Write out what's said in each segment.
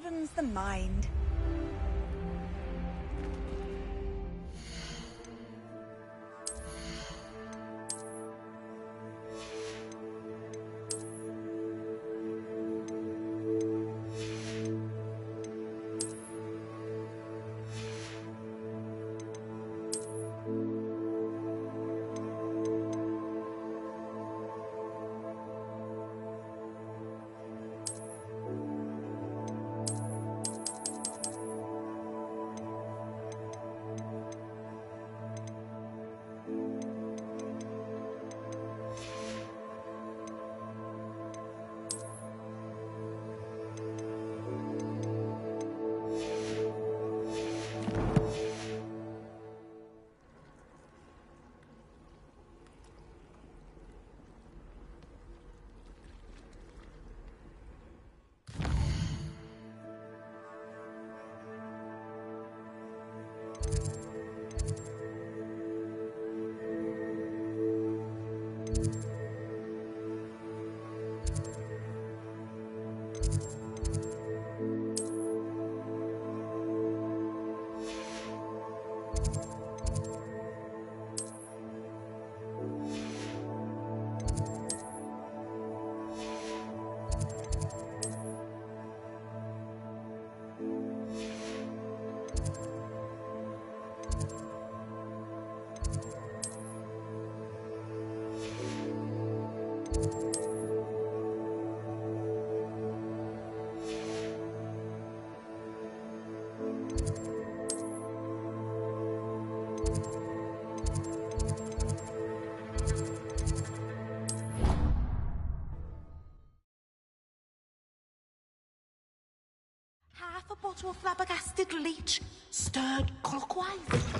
broadens the mind. Half a bottle of flabbergasted leech, stirred clockwise.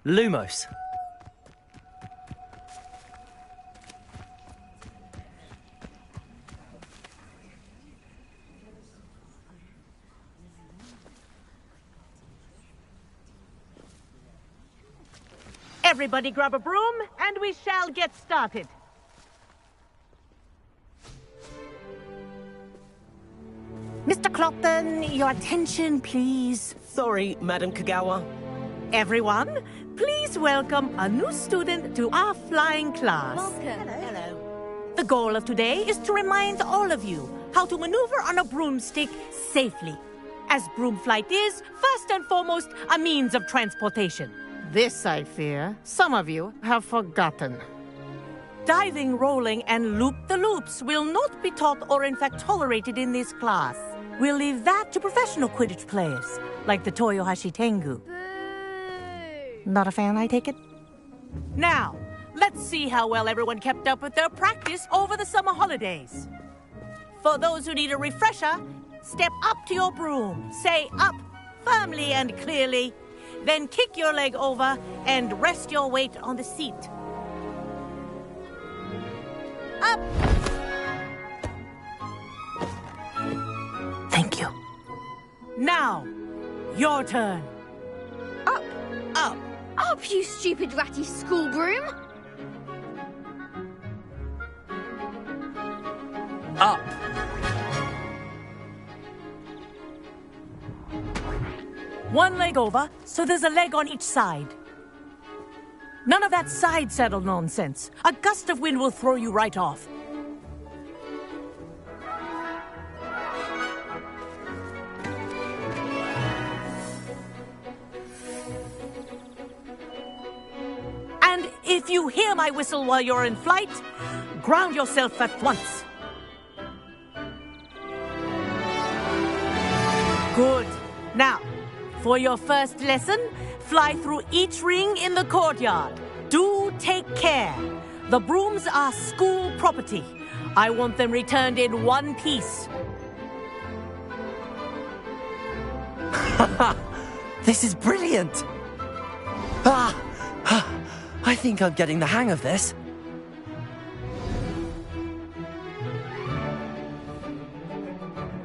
Lumos. Everybody grab a broom, and we shall get started. Mr. Clopton, your attention, please. Sorry, Madam Kagawa. Everyone, please welcome a new student to our flying class. Welcome. Hello. The goal of today is to remind all of you how to maneuver on a broomstick safely, as broom flight is, first and foremost, a means of transportation. This, I fear, some of you have forgotten. Diving, rolling, and loop-the-loops will not be taught or in fact tolerated in this class. We'll leave that to professional Quidditch players, like the Toyohashi Tengu. Boo! Not a fan, I take it? Now, let's see how well everyone kept up with their practice over the summer holidays. For those who need a refresher, step up to your broom, say up, firmly and clearly, then kick your leg over and rest your weight on the seat. Up! Thank you. Now, your turn. Up! Up! Up, you stupid ratty school broom! Up. One leg over, so there's a leg on each side. None of that side saddle nonsense. A gust of wind will throw you right off. And if you hear my whistle while you're in flight, ground yourself at once. Good. Now, for your first lesson, fly through each ring in the courtyard. Do take care. The brooms are school property. I want them returned in one piece. This is brilliant! I think I'm getting the hang of this.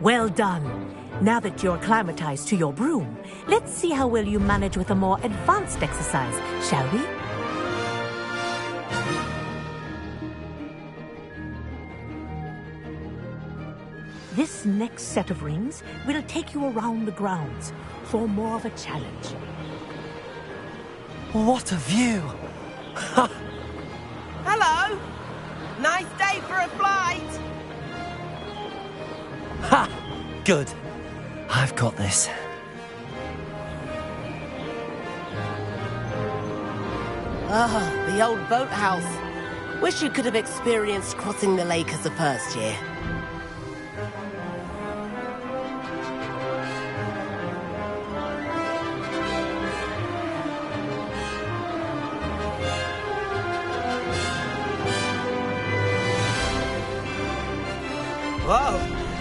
Well done. Now that you're acclimatized to your broom, let's see how well you manage with a more advanced exercise, shall we? This next set of rings will take you around the grounds for more of a challenge. What a view! Hello! Nice day for a flight! Ha! Good. I've got this. Oh, the old boathouse. Wish you could have experienced crossing the lake as a first year. Whoa!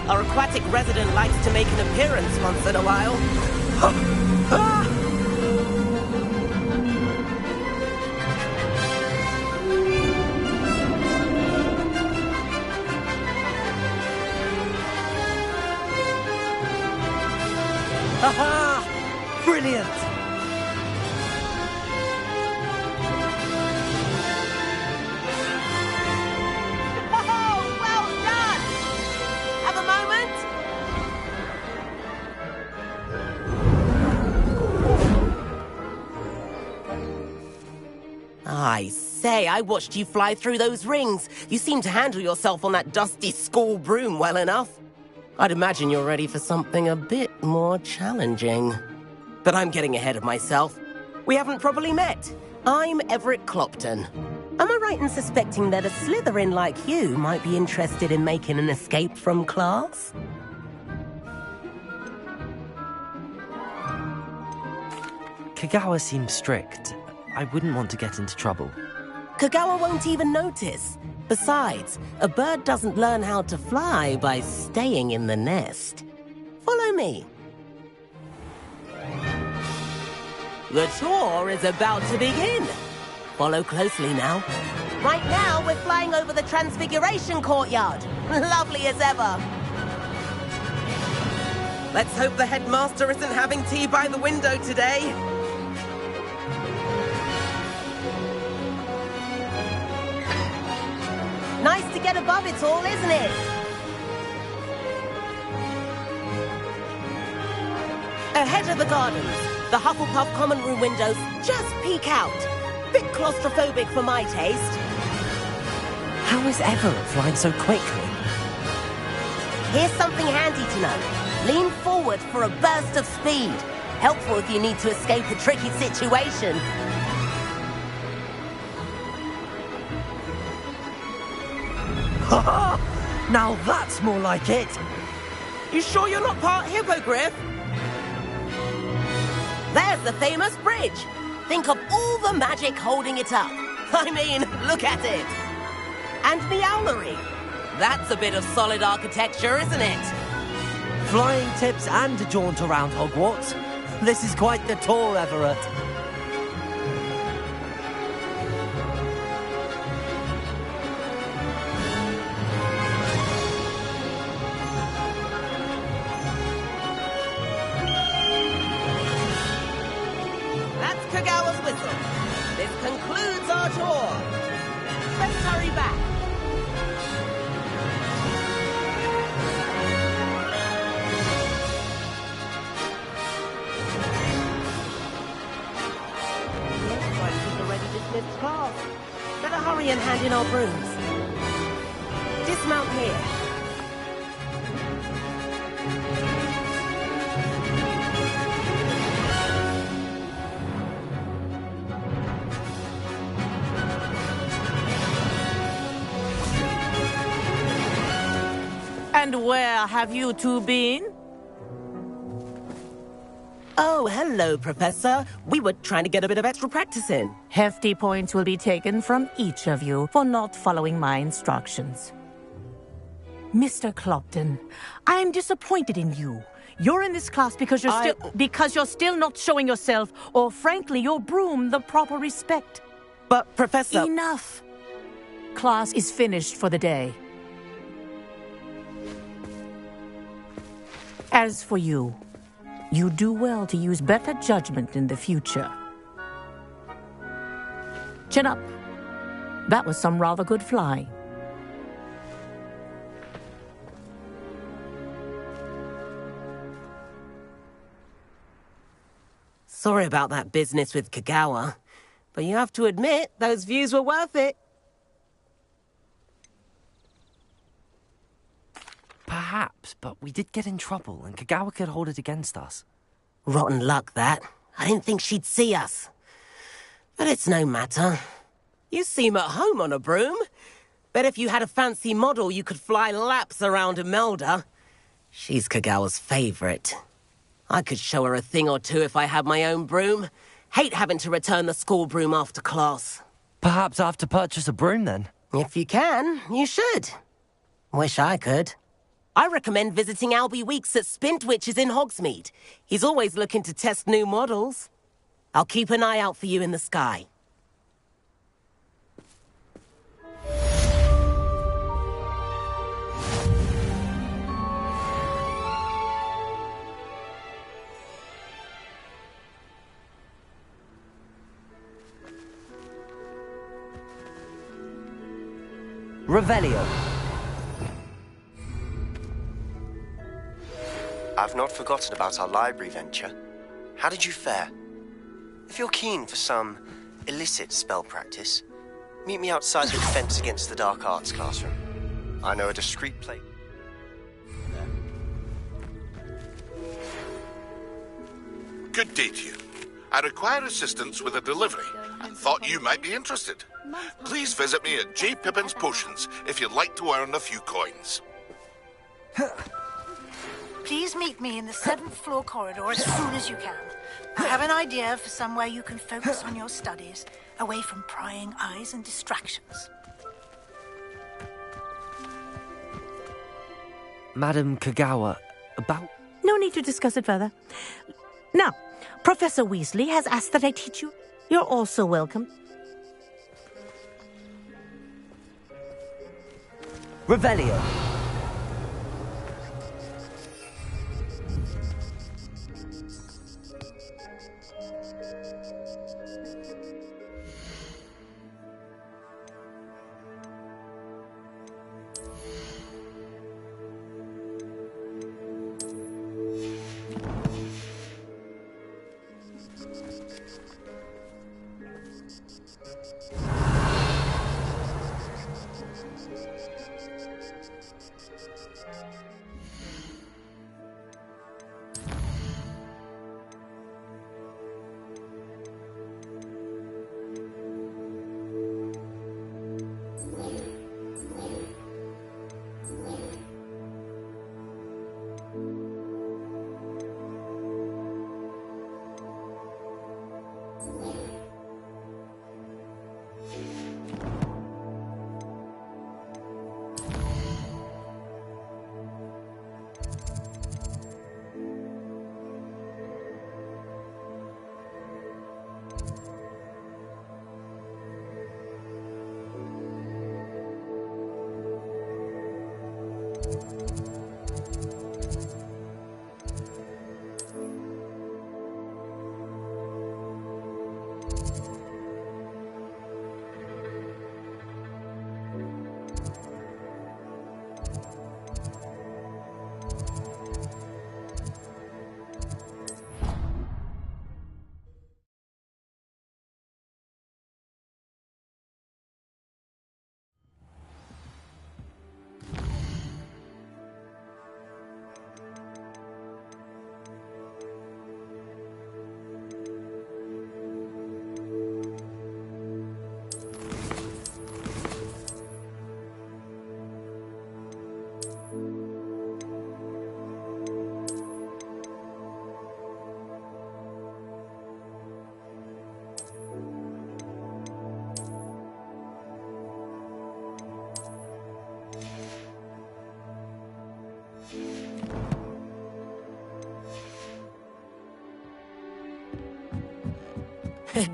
Our aquatic resident likes to make an appearance once in a while. Aha! Brilliant! Oh, well done! Have a moment? I say, I watched you fly through those rings. You seem to handle yourself on that dusty school broom well enough. I'd imagine you're ready for something a bit more challenging. But I'm getting ahead of myself. We haven't properly met. I'm Everett Clopton. Am I right in suspecting that a Slytherin like you might be interested in making an escape from class? Kagawa seems strict. I wouldn't want to get into trouble. Kagawa won't even notice. Besides, a bird doesn't learn how to fly by staying in the nest. Follow me. The tour is about to begin. Follow closely now. Right now, we're flying over the Transfiguration Courtyard. Lovely as ever. Let's hope the headmaster isn't having tea by the window today. Nice to get above it all, isn't it? Ahead of the gardens, the Hufflepuff common room windows just peek out. Bit claustrophobic for my taste. How is Everett flying so quickly? Here's something handy to know. Lean forward for a burst of speed. Helpful if you need to escape a tricky situation. Ha! Now that's more like it! You sure you're not part hippogriff? There's the famous bridge. Think of all the magic holding it up. I mean, look at it. And Meowlery. That's a bit of solid architecture, isn't it? Flying tips and a jaunt around Hogwarts. This is quite the tour, Everett. That's Kagawa's whistle. This concludes our tour. Let's hurry back. Looks like we've already dismissed class. Better hurry and hand in our brooms. Dismount here. And where have you two been? Oh, hello, Professor. We were trying to get a bit of extra practice in. Hefty points will be taken from each of you for not following my instructions. Mr. Clopton, I am disappointed in you. You're in this class because you're still not showing yourself, or frankly, your broom the proper respect. But, Professor... Enough. Class is finished for the day. As for you, you do well to use better judgment in the future. Chin up. That was some rather good flying. Sorry about that business with Kagawa, but you have to admit, those views were worth it. Perhaps, but we did get in trouble, and Kagawa could hold it against us. Rotten luck, that. I didn't think she'd see us. But it's no matter. You seem at home on a broom. Bet if you had a fancy model, you could fly laps around Imelda. She's Kagawa's favorite. I could show her a thing or two if I had my own broom. Hate having to return the school broom after class. Perhaps I have to purchase a broom, then? If you can, you should. Wish I could. I recommend visiting Albie Weeks at Spintwitches in Hogsmeade. He's always looking to test new models. I'll keep an eye out for you in the sky. Revelio. I've not forgotten about our library venture. How did you fare? If you're keen for some illicit spell practice, meet me outside the Defense Against the Dark Arts classroom. I know a discreet place. Good day to you. I require assistance with a delivery and thought you might be interested. Please visit me at J. Pippin's Potions if you'd like to earn a few coins. Please meet me in the 7th floor corridor as soon as you can. I have an idea for somewhere you can focus on your studies, away from prying eyes and distractions. Madam Kagawa, about... No need to discuss it further. Now, Professor Weasley has asked that I teach you. You're also welcome. Revelio.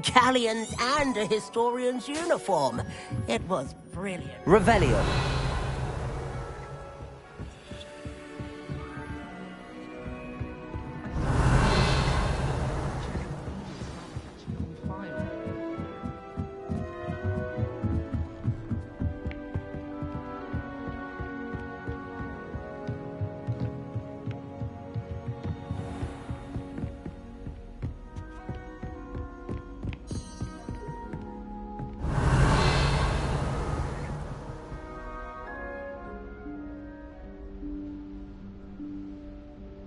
Galleons and a historian's uniform. It was brilliant. Revelio.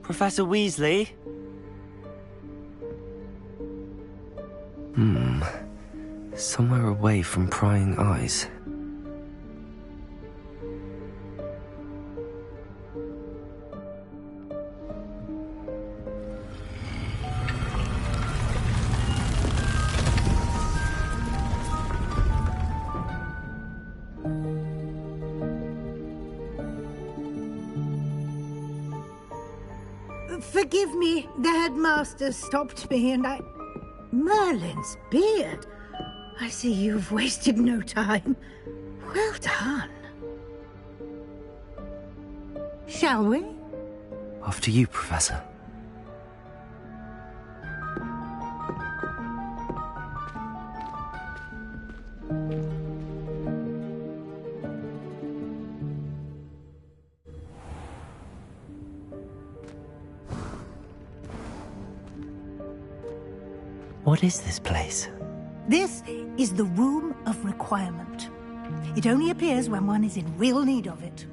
Professor Weasley? Somewhere away from prying eyes. Forgive me, the headmaster stopped me and I... Merlin's beard. I see you've wasted no time. Well done. Shall we? After you, Professor. What is this place? This is the Room of Requirement. It only appears when one is in real need of it.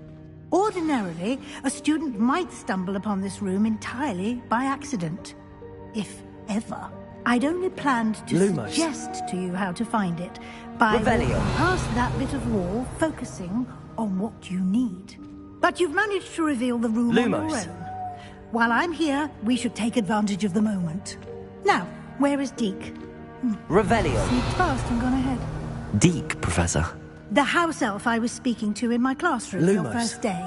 Ordinarily, a student might stumble upon this room entirely by accident. If ever. I'd only planned to suggest to you how to find it by walking past that bit of wall, focusing on what you need. But you've managed to reveal the room on your own. While I'm here, we should take advantage of the moment. Now, where is Deke? Revelio. Sneaked past and gone ahead. Deke, Professor. The house elf I was speaking to in my classroom your first day.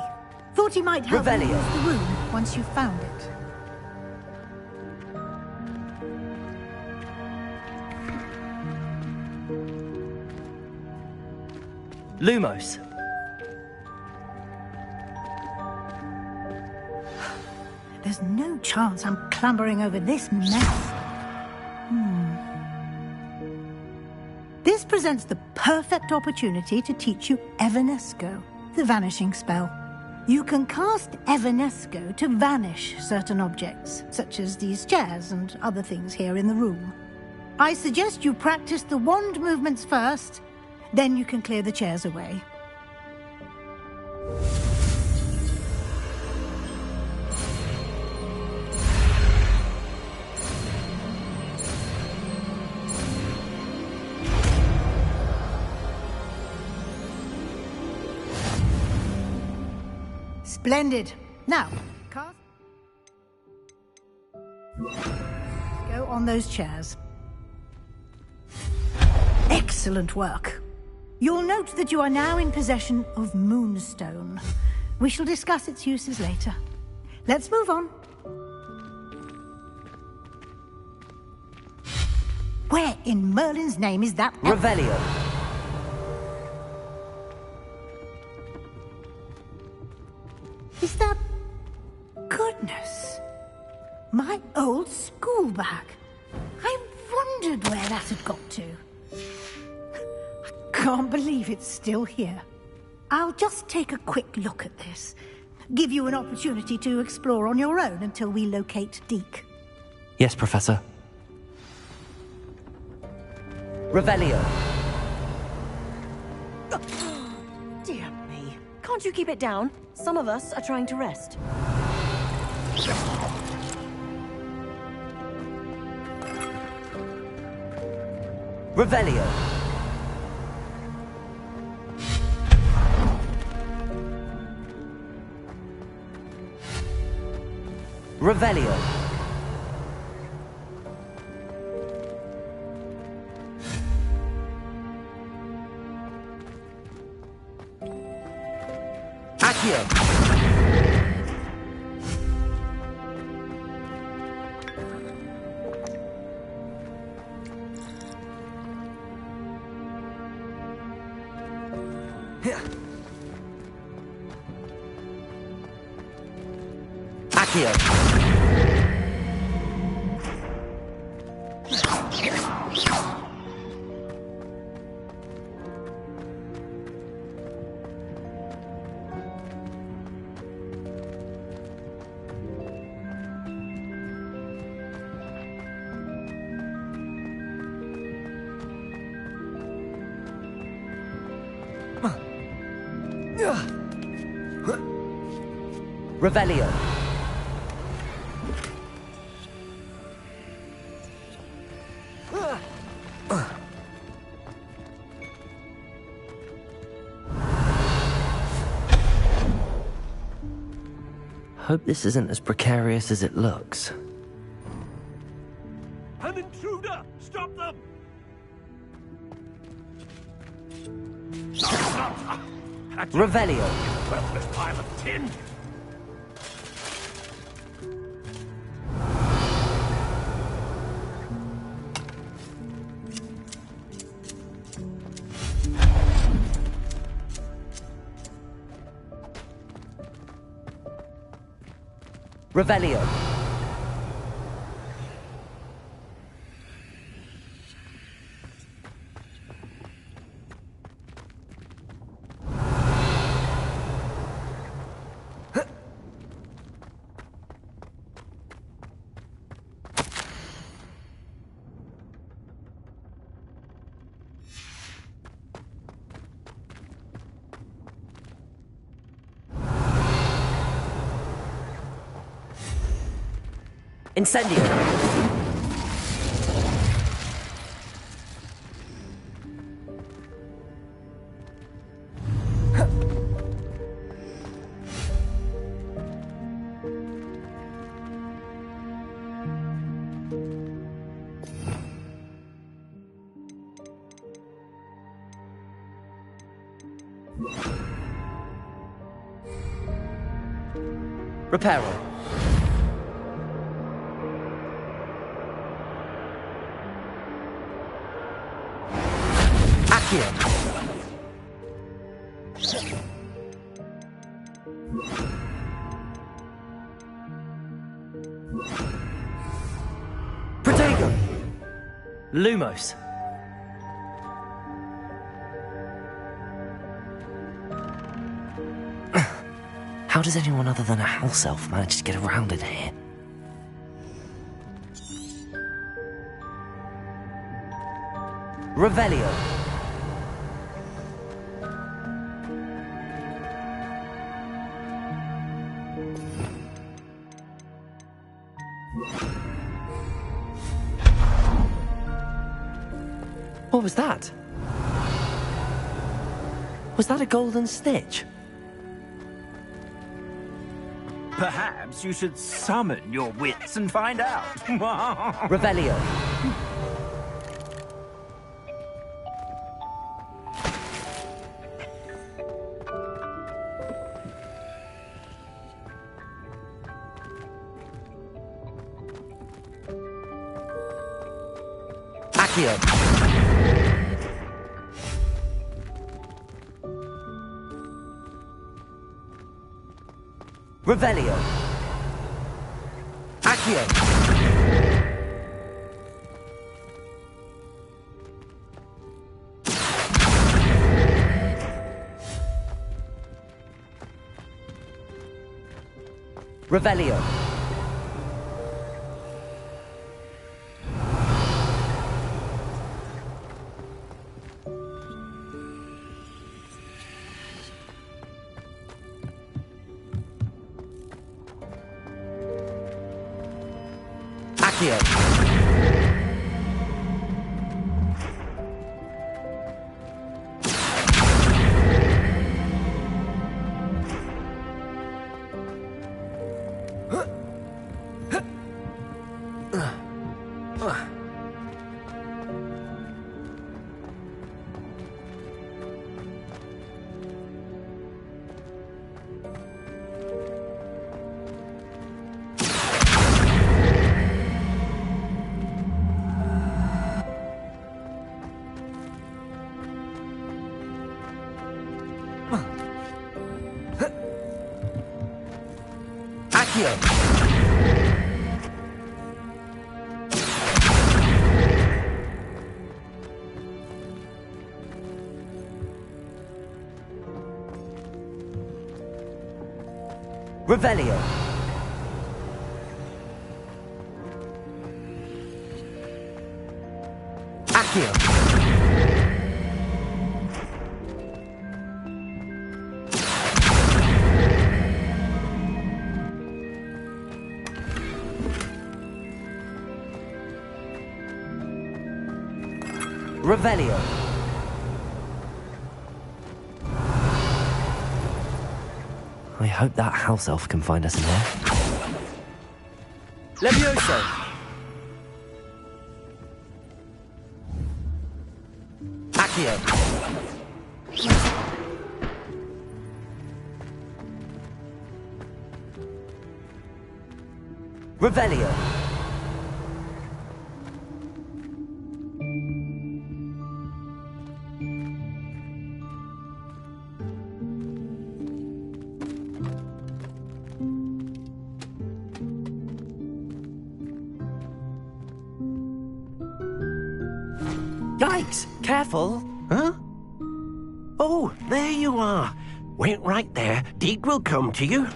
Thought he might help you use the room once you found it. Lumos. There's no chance I'm clambering over this mess. This presents the perfect opportunity to teach you Evanesco, the vanishing spell. You can cast Evanesco to vanish certain objects, such as these chairs and other things here in the room. I suggest you practice the wand movements first, then you can clear the chairs away. Splendid. Now, cast. Go on those chairs. Excellent work. You'll note that you are now in possession of Moonstone. We shall discuss its uses later. Let's move on. Where in Merlin's name is that... Revelio. Is that... Goodness. My old school bag. I wondered where that had got to. I can't believe it's still here. I'll just take a quick look at this. Give you an opportunity to explore on your own until we locate Deke. Yes, Professor. Revelio. Dear me. Can't you keep it down? Some of us are trying to rest. Revelio. Revelio. Accio. Accio. Revelio. Hope this isn't as precarious as it looks. An intruder! Stop them! Revelio. Worthless pile of tin! Revelio. Incendio. Reparo. Accio. Protego! Lumos. How does anyone other than a house elf manage to get around in here? Revelio. What was that? Was that a golden stitch? Perhaps you should summon your wits and find out. Revelio. Accio. Revelio. Accio. Revelio. Accio. Accio. Revelio. Accio. Revelio. I hope that house elf can find us in there. Levioso! Accio. Revelio. Yikes! Careful! Huh? Oh, there you are. Wait right there. Deke will come to you.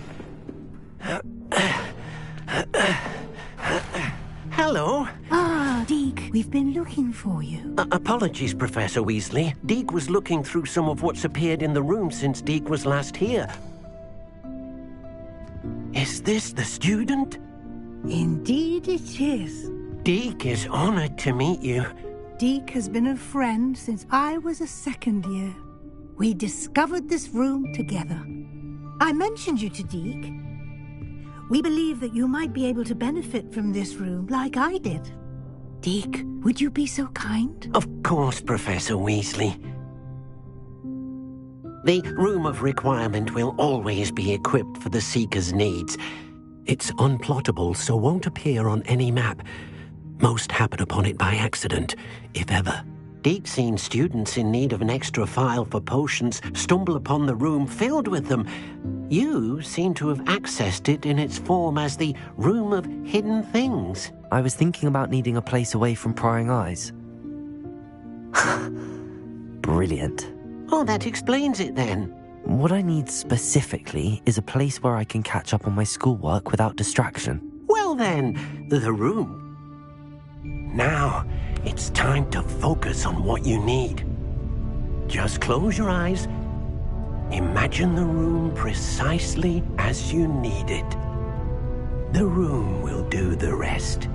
Hello. Ah, Deke, we've been looking for you. Apologies, Professor Weasley. Deke was looking through some of what's appeared in the room since Deke was last here. Is this the student? Indeed it is. Deke is honored to meet you. Deke has been a friend since I was a second year. We discovered this room together. I mentioned you to Deke. We believe that you might be able to benefit from this room like I did. Deke, would you be so kind? Of course, Professor Weasley. The Room of Requirement will always be equipped for the Seeker's needs. It's unplottable, so won't appear on any map. Most happen upon it by accident, if ever. Deke's seen students in need of an extra file for potions stumble upon the room filled with them. You seem to have accessed it in its form as the Room of Hidden Things. I was thinking about needing a place away from prying eyes. Brilliant. Oh, that explains it then. What I need specifically is a place where I can catch up on my schoolwork without distraction. Well then, the room. Now, it's time to focus on what you need. Just close your eyes. Imagine the room precisely as you need it. The room will do the rest.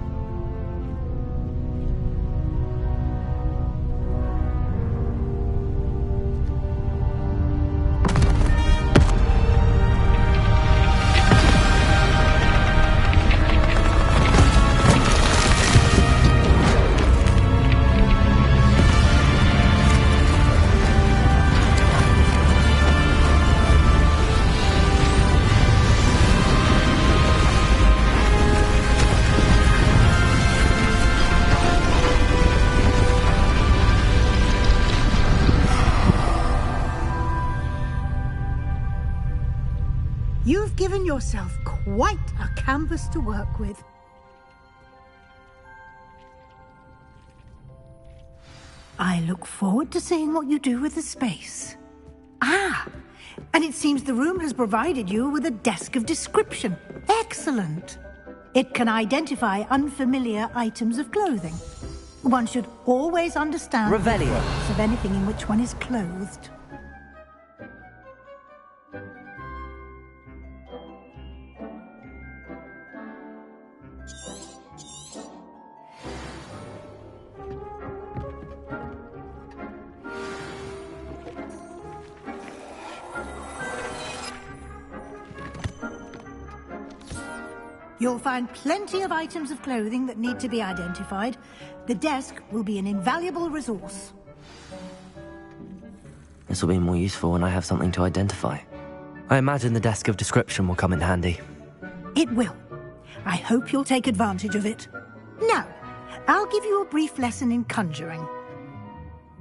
You've given yourself quite a canvas to work with. I look forward to seeing what you do with the space. Ah, and it seems the room has provided you with a desk of description. Excellent. It can identify unfamiliar items of clothing. One should always understand the purpose of anything in which one is clothed. You'll find plenty of items of clothing that need to be identified. The desk will be an invaluable resource. This will be more useful when I have something to identify. I imagine the desk of description will come in handy. It will. I hope you'll take advantage of it. Now, I'll give you a brief lesson in conjuring.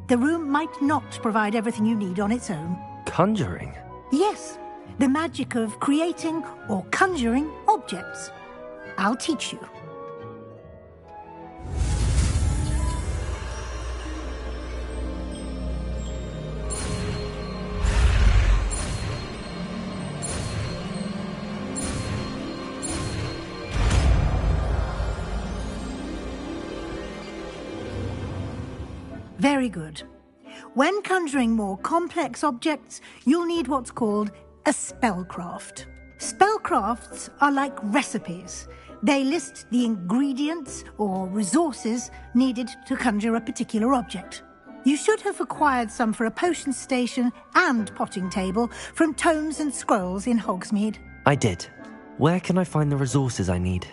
The room might not provide everything you need on its own. Conjuring? Yes, the magic of creating or conjuring objects. I'll teach you. Very good. When conjuring more complex objects, you'll need what's called a spellcraft. Spellcrafts are like recipes. They list the ingredients or resources needed to conjure a particular object. You should have acquired some for a potion station and potting table from tomes and scrolls in Hogsmeade. I did. Where can I find the resources I need?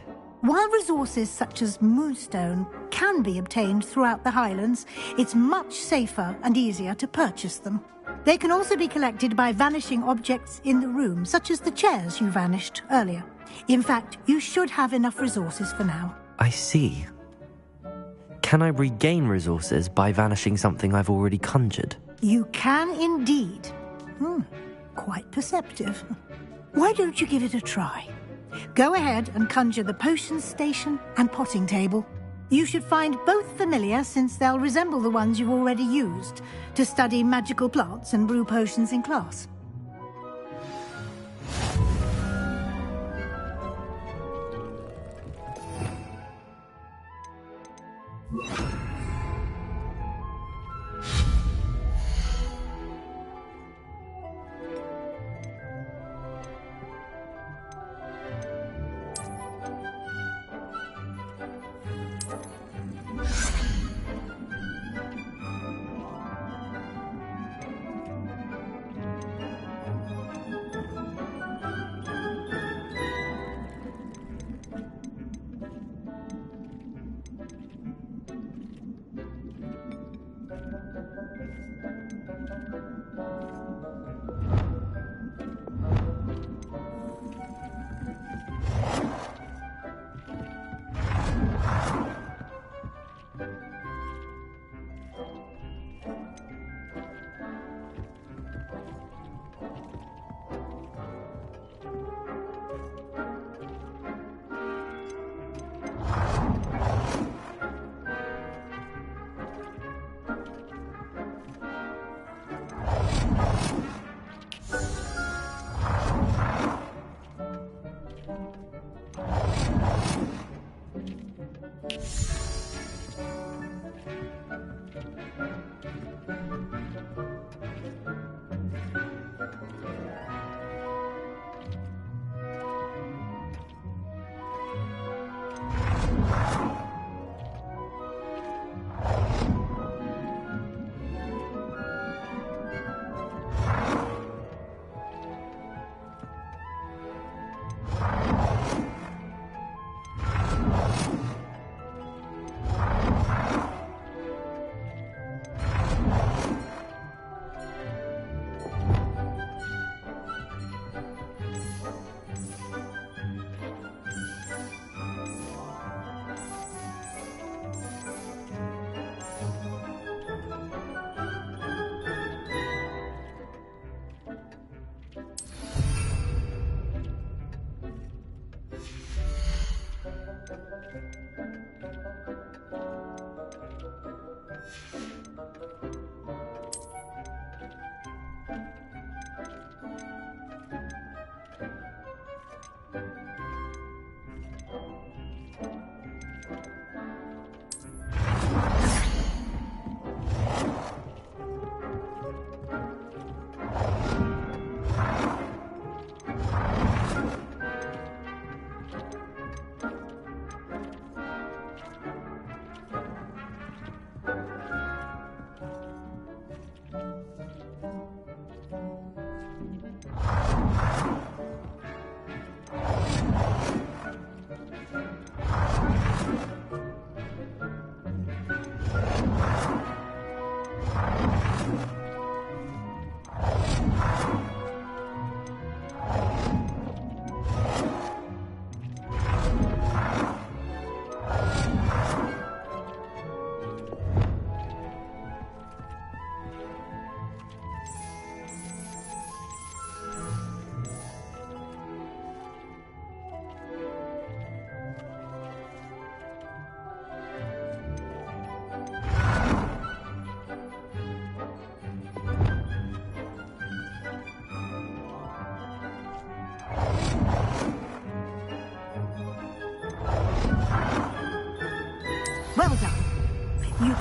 While resources such as moonstone can be obtained throughout the Highlands, it's much safer and easier to purchase them. They can also be collected by vanishing objects in the room, such as the chairs you vanished earlier. In fact, you should have enough resources for now. I see. Can I regain resources by vanishing something I've already conjured? You can indeed. Quite perceptive. Why don't you give it a try? Go ahead and conjure the potion station and potting table. You should find both familiar, since they'll resemble the ones you've already used to study magical plants and brew potions in class.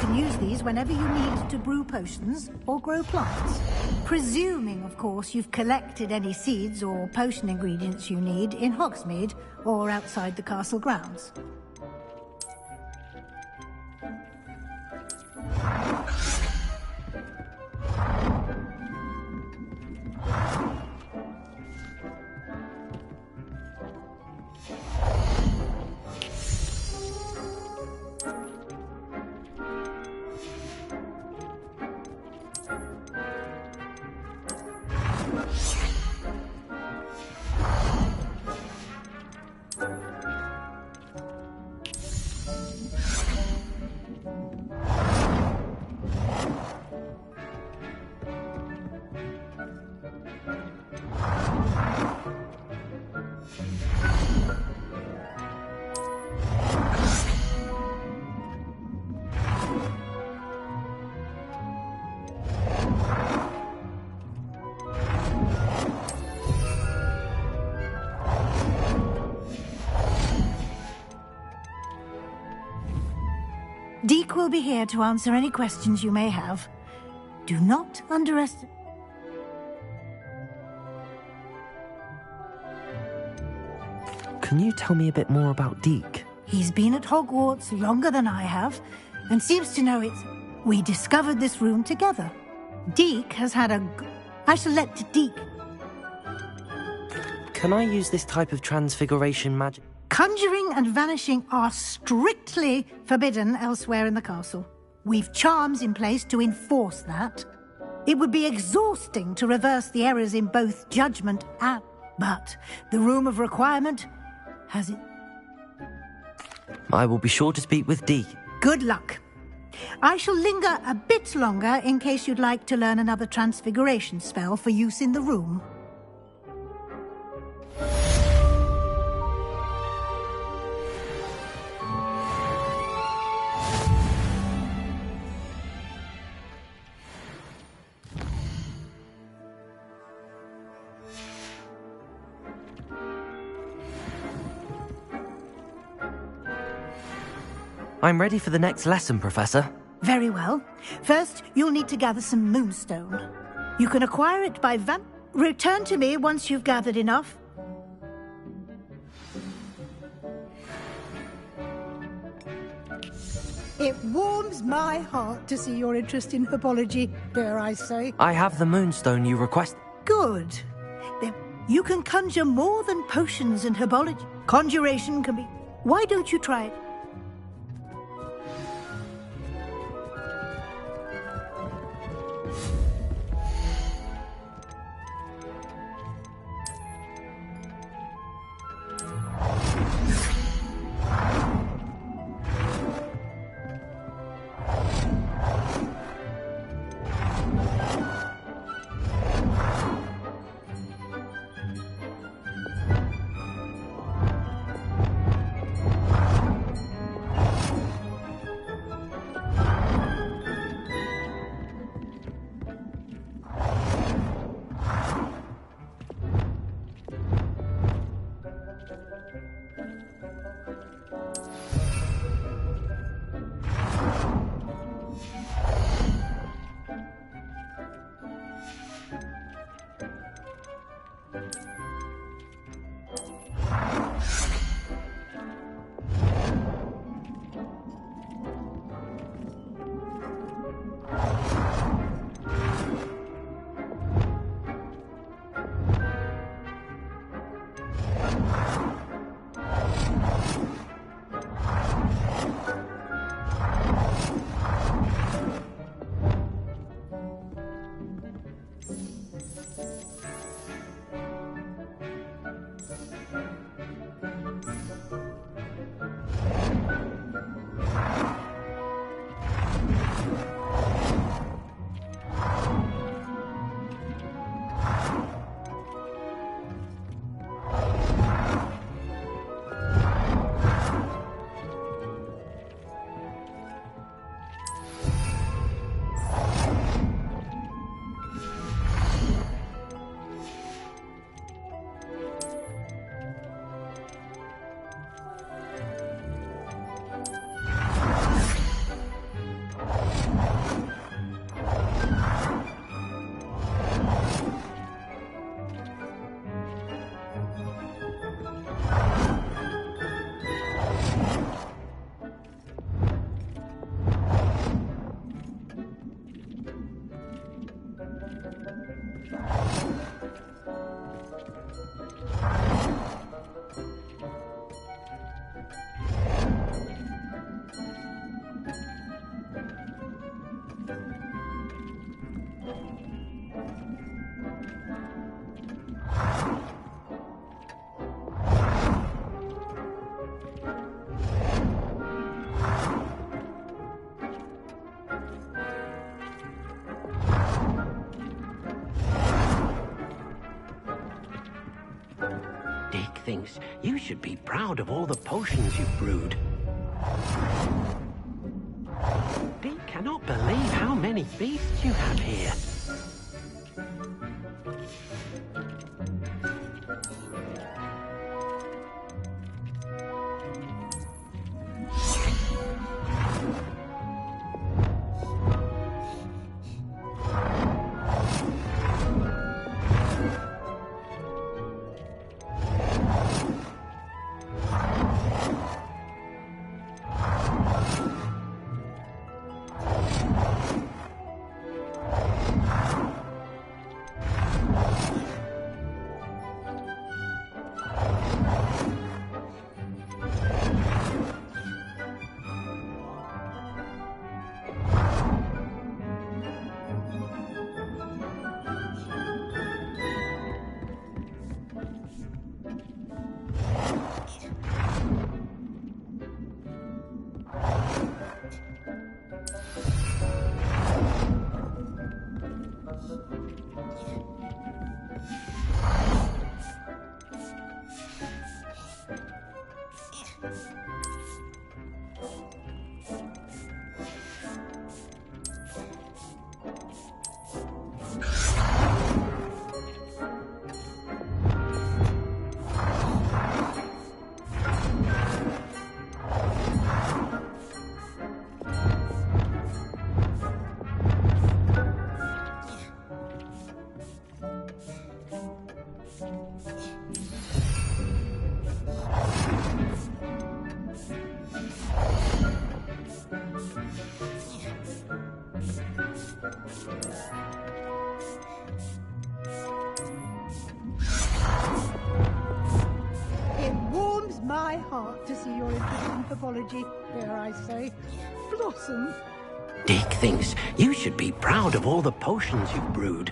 can use these whenever you need to brew potions or grow plants. Presuming, of course, you've collected any seeds or potion ingredients you need in Hogsmeade or outside the castle grounds. Deke will be here to answer any questions you may have. Do not underestimate... Can you tell me a bit more about Deke? He's been at Hogwarts longer than I have, and seems to know it's... We discovered this room together. Deke has had a... I shall let Deke... Can I use this type of transfiguration magic? Conjuring and vanishing are strictly forbidden elsewhere in the castle. We've charms in place to enforce that. It would be exhausting to reverse the errors in both judgment and... But the Room of Requirement has it. I will be sure to speak with Dee. Good luck. I shall linger a bit longer in case you'd like to learn another transfiguration spell for use in the room. I'm ready for the next lesson, Professor. Very well. First, you'll need to gather some moonstone. You can acquire it by Return to me once you've gathered enough. It warms my heart to see your interest in herbology, dare I say. I have the moonstone you request. Good. Then you can conjure more than potions and herbology. Conjuration can be... Why don't you try it? Dick thinks you should be proud of all the potions you've brewed. Dick cannot believe how many beasts you have here. My heart to see your interest in pathology, dare I say, blossom. Dick thinks you should be proud of all the potions you've brewed.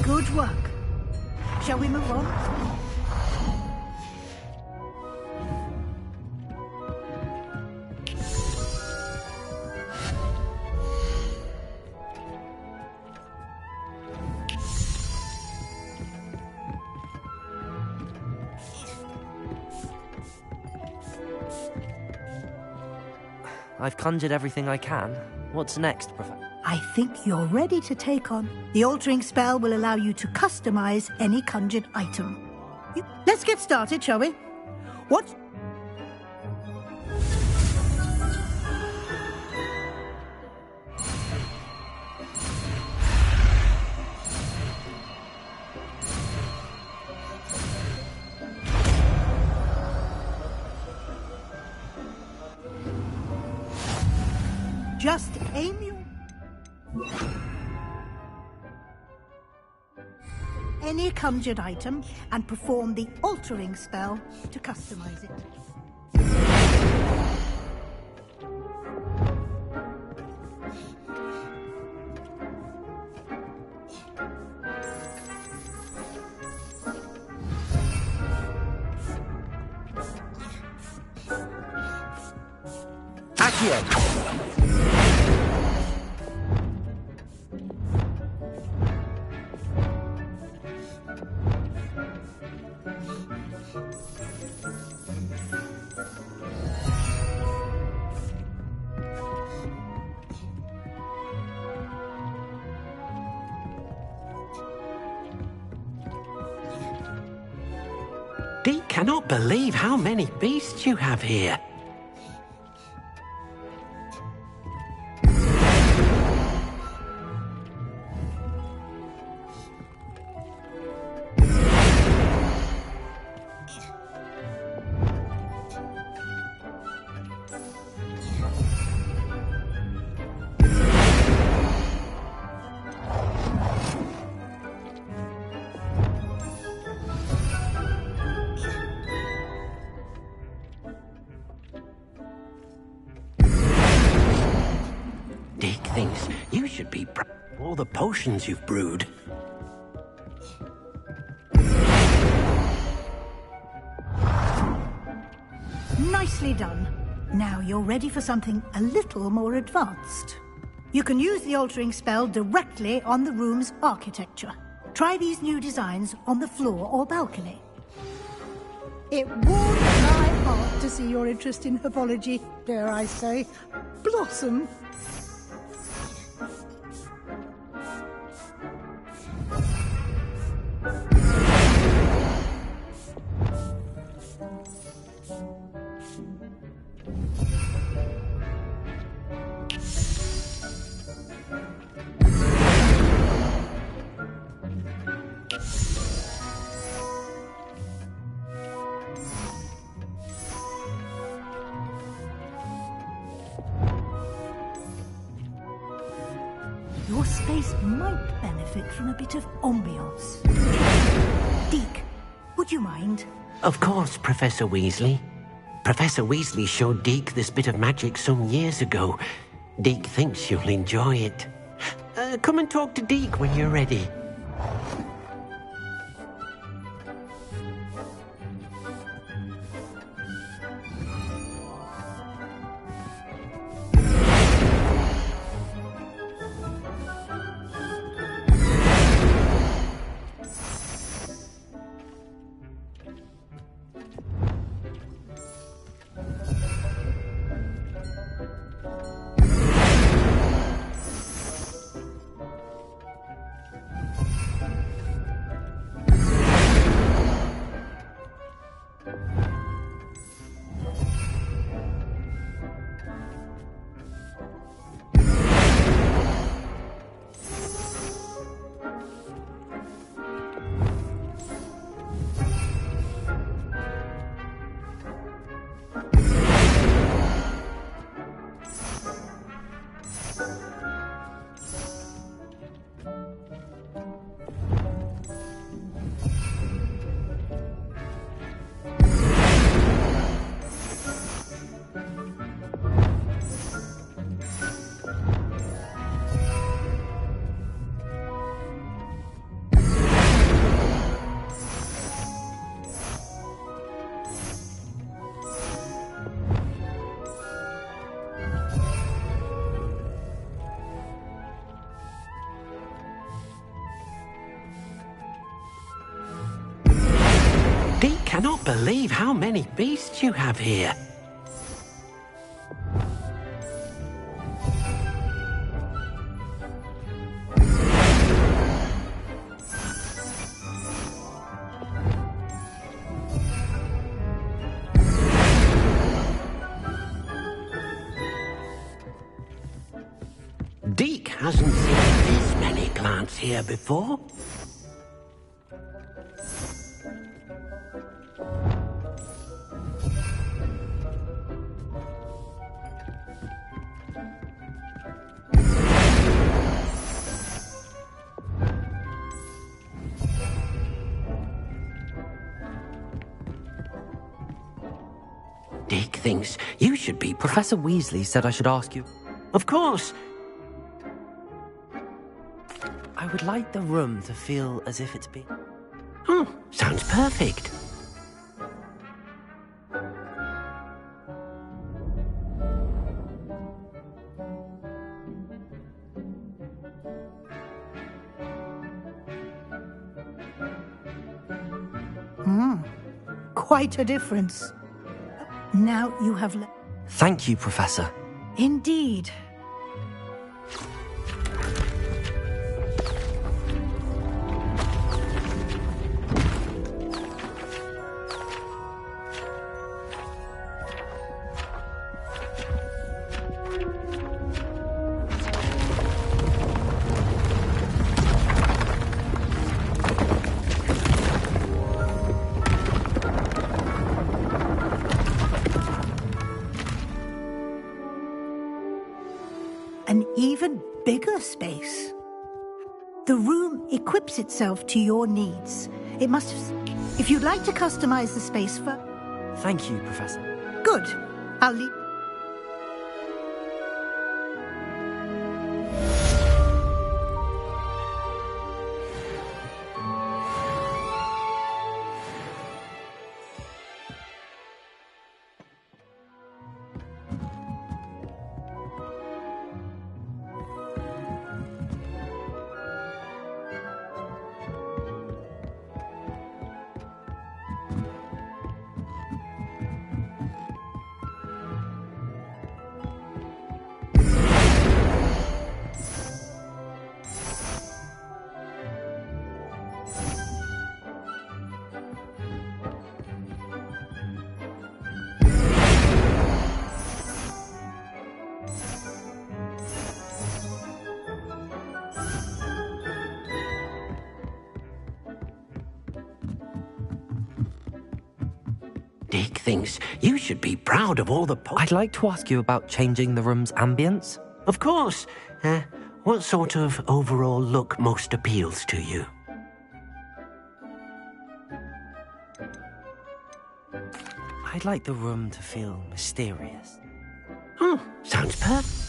Good work. Shall we move on? I've conjured everything I can. What's next, Professor? I think you're ready to take on. The altering spell will allow you to customize any conjured item. Let's get started, shall we? What? Just aim your... any conjured item and perform the altering spell to customize it. Accio. Deke cannot believe how many beasts you have here. Deke thinks you should be proud of all the potions you've brewed. Nicely done. Now you're ready for something a little more advanced. You can use the altering spell directly on the room's architecture. Try these new designs on the floor or balcony. It warms my heart to see your interest in herbology, dare I say, blossom. Your space might benefit from a bit of ambiance. Deke, would you mind? Of course, Professor Weasley. Professor Weasley showed Deke this bit of magic some years ago. Deke thinks you'll enjoy it. Come and talk to Deke when you're ready. Deke cannot believe how many beasts you have here. Deke hasn't seen this many plants here before. Deke thinks you should be... Professor Weasley said I should ask you. Of course. I would like the room to feel as if it's been... Sounds perfect. quite a difference. Now you have Thank you, Professor. Indeed. An even bigger space. The room equips itself to your needs. It must have... If you'd like to customize the space for... Thank you, Professor. Good. I'll leave... Dick thinks you should be proud of all the... I'd like to ask you about changing the room's ambience. Of course. What sort of overall look most appeals to you? I'd like the room to feel mysterious. Oh, sounds perfect.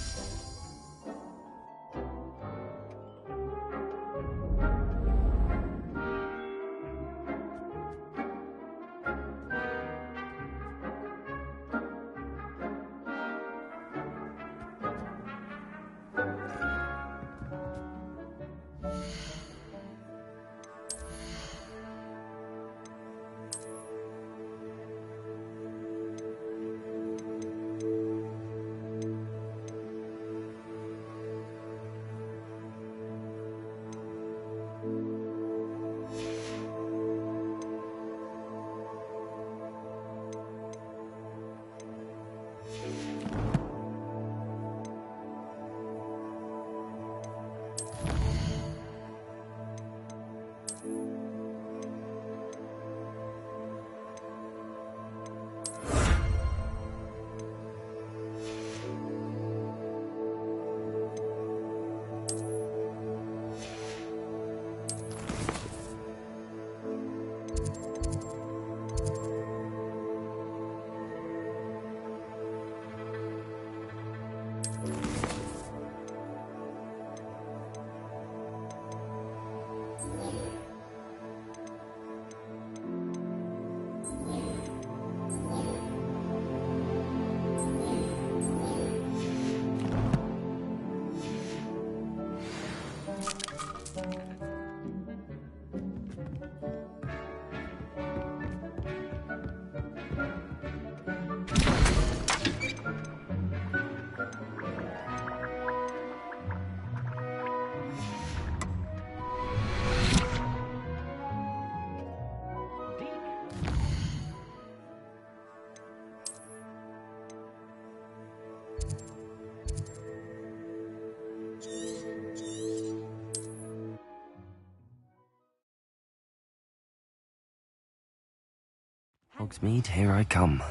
Hogsmeade, here I come.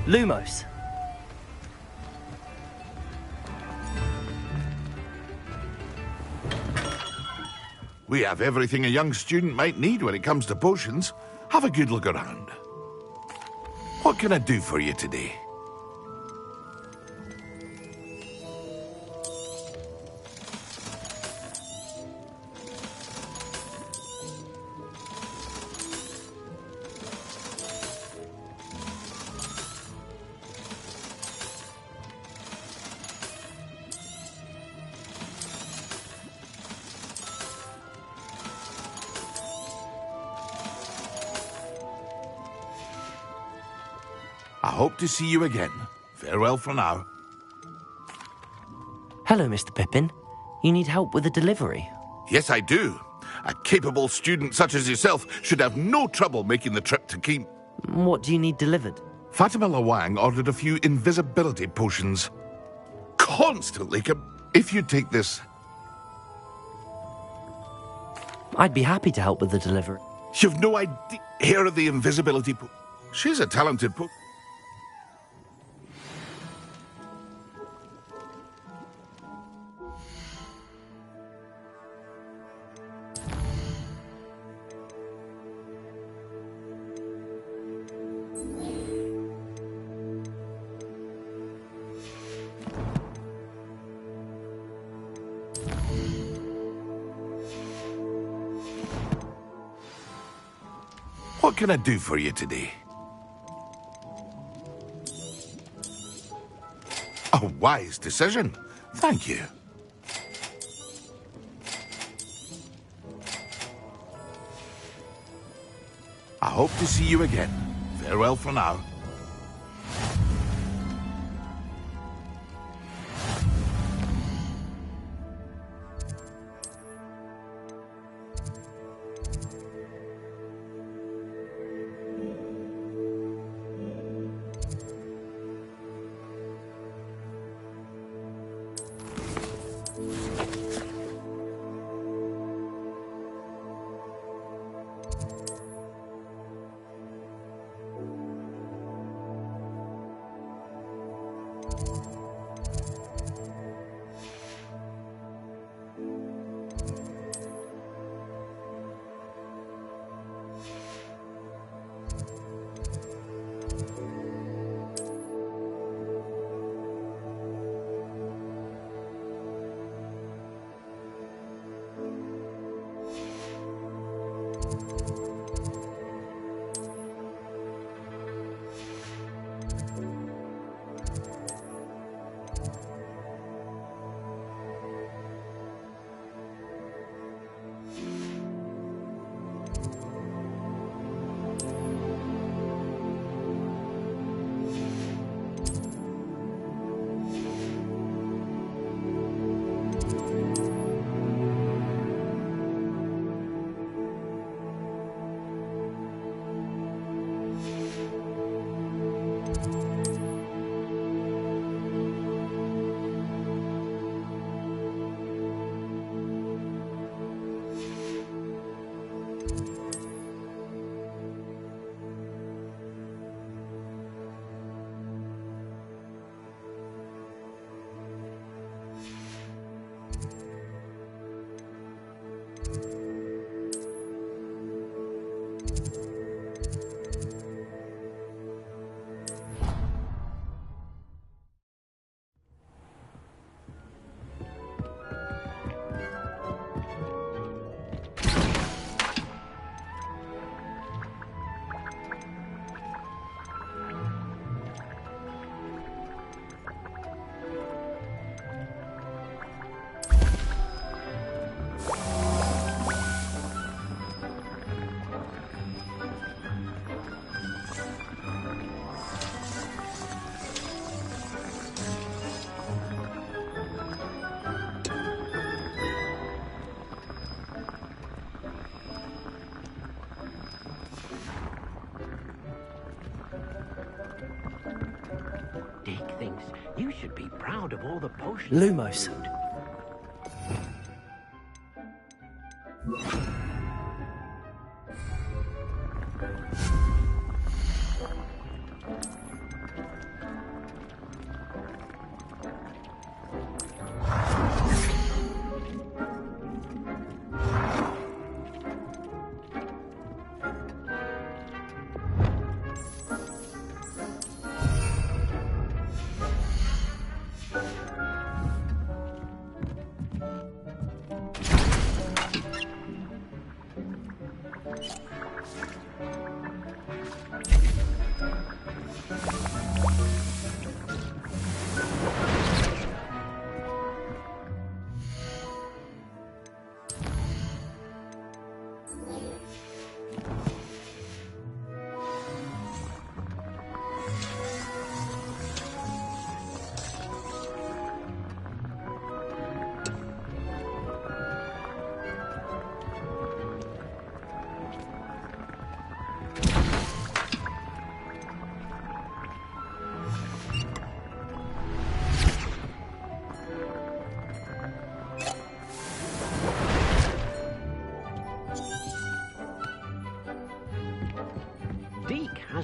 Lumos. We have everything a young student might need when it comes to potions. Have a good look around. What can I do for you today? I hope to see you again. Farewell for now. Hello, Mr. Pippin. You need help with a delivery? Yes, I do. A capable student such as yourself should have no trouble making the trip to Keem. What do you need delivered? Fatima Lawang ordered a few invisibility potions. Constantly If you take this... I'd be happy to help with the delivery. You've no idea. Here are the invisibility She's a talented What can I do for you today? A wise decision. Thank you. I hope to see you again. Farewell for now. You should be proud of all the potions. Lumos.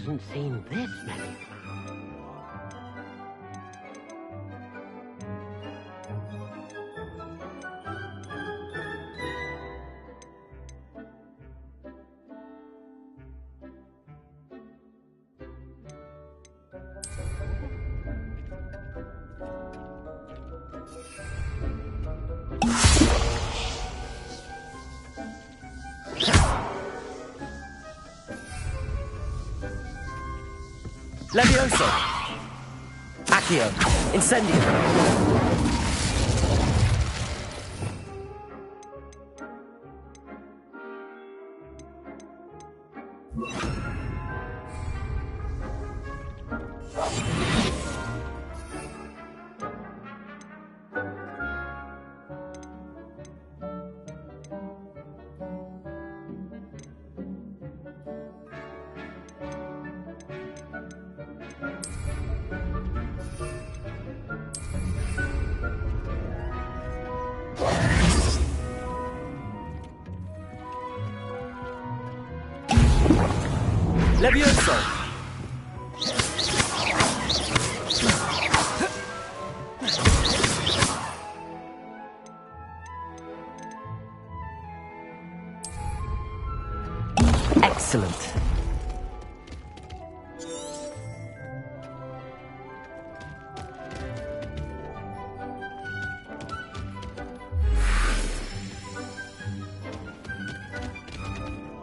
hasn't seen this many flowers. Levioso! Accio! Incendio! Levioso! Excellent.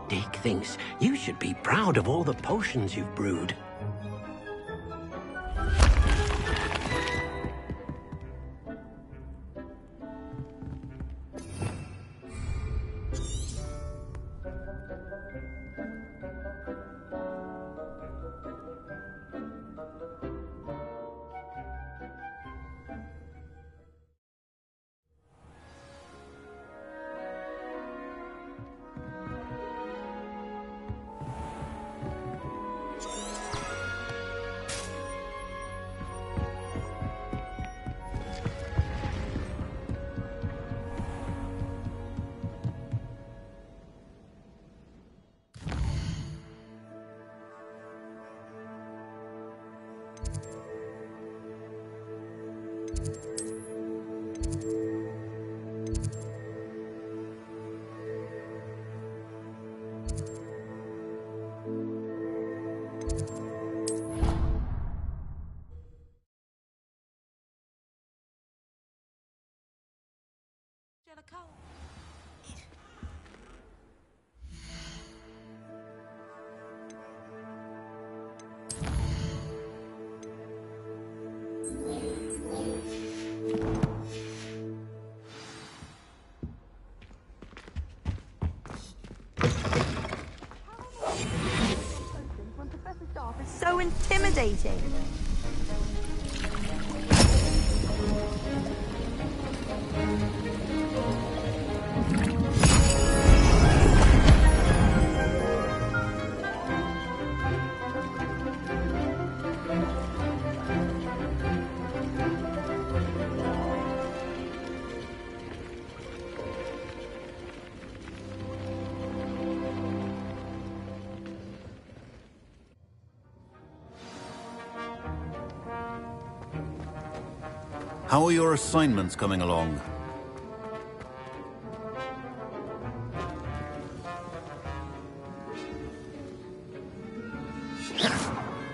Dick thinks you should be proud of all the potions you've brewed. So intimidating. How are your assignments coming along?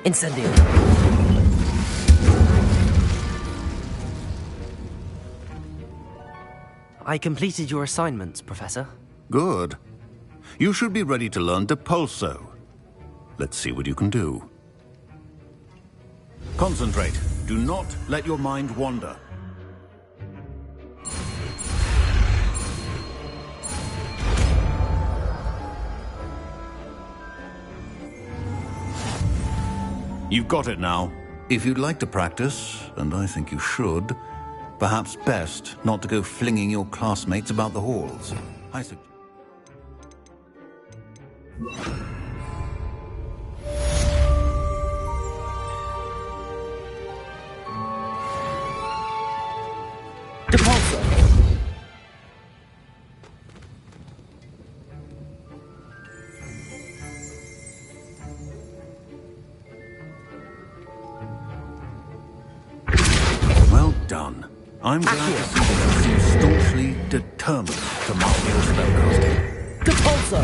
Incendio! I completed your assignments, Professor. Good. You should be ready to learn Depulso. Let's see what you can do. Concentrate. Do not let your mind wander. You've got it now. If you'd like to practice, and I think you should, perhaps best not to go flinging your classmates about the halls. I suggest... I'm glad to see that you seem staunchly determined to master your spellcasting. Depulso!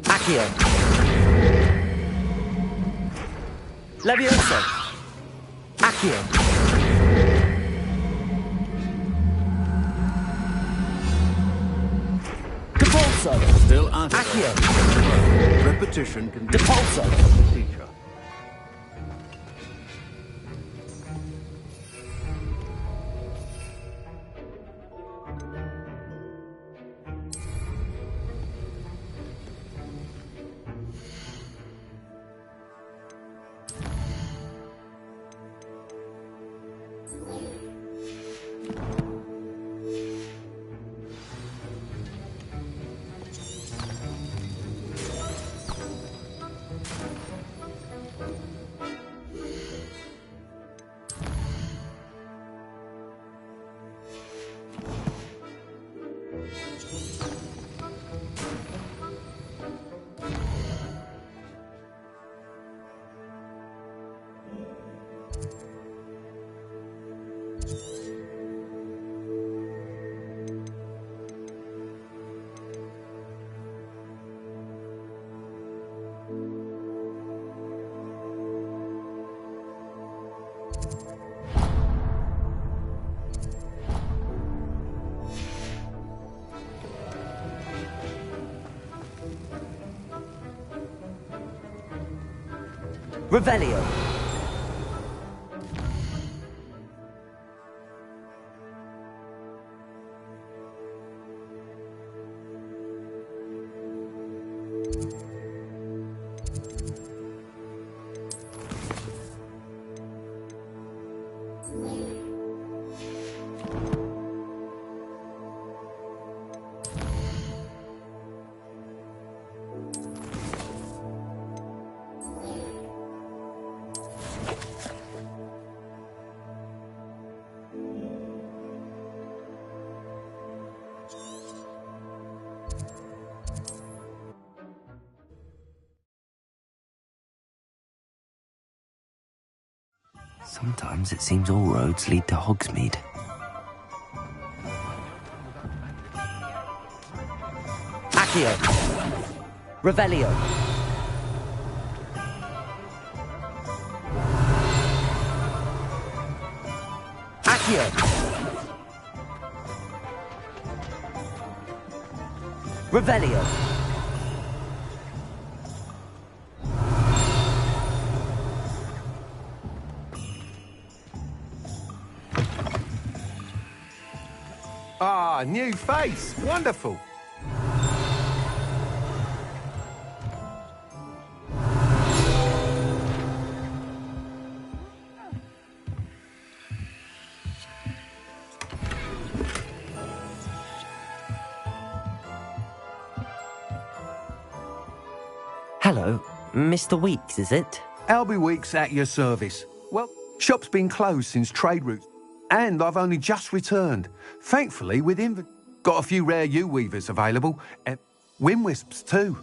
Accio! Levioso! Accio! Depulso! Still at it. Accio! Repetition can be Depulso! the teacher. Revelio! Sometimes it seems all roads lead to Hogsmeade. Accio! Revelio! Accio! Revelio! Ah, new face. Wonderful. Hello, Mr. Weeks, is it? Albie Weeks at your service. Well, shop's been closed since trade routes, and I've only just returned. Thankfully, with got a few rare U-weavers available, and Windwisps too.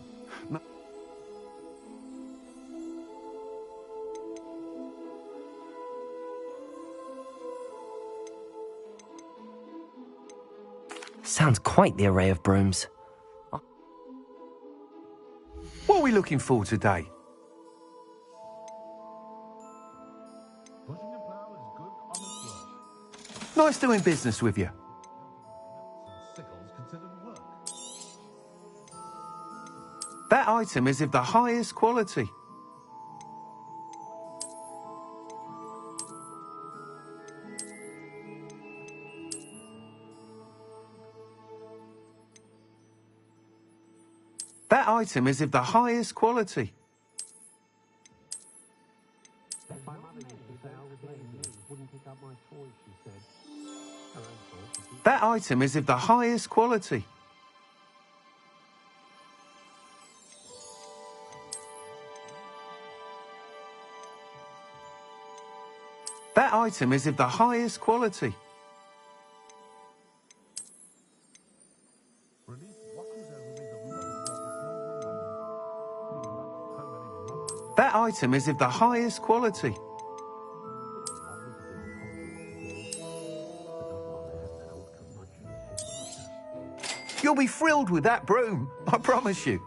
Sounds quite the array of brooms. What are we looking for today? Nice doing business with you. That item is of the highest quality. That item is of the highest quality. That item is of the highest quality. That item is of the highest quality. That item is of the highest quality. You'll be thrilled with that broom, I promise you.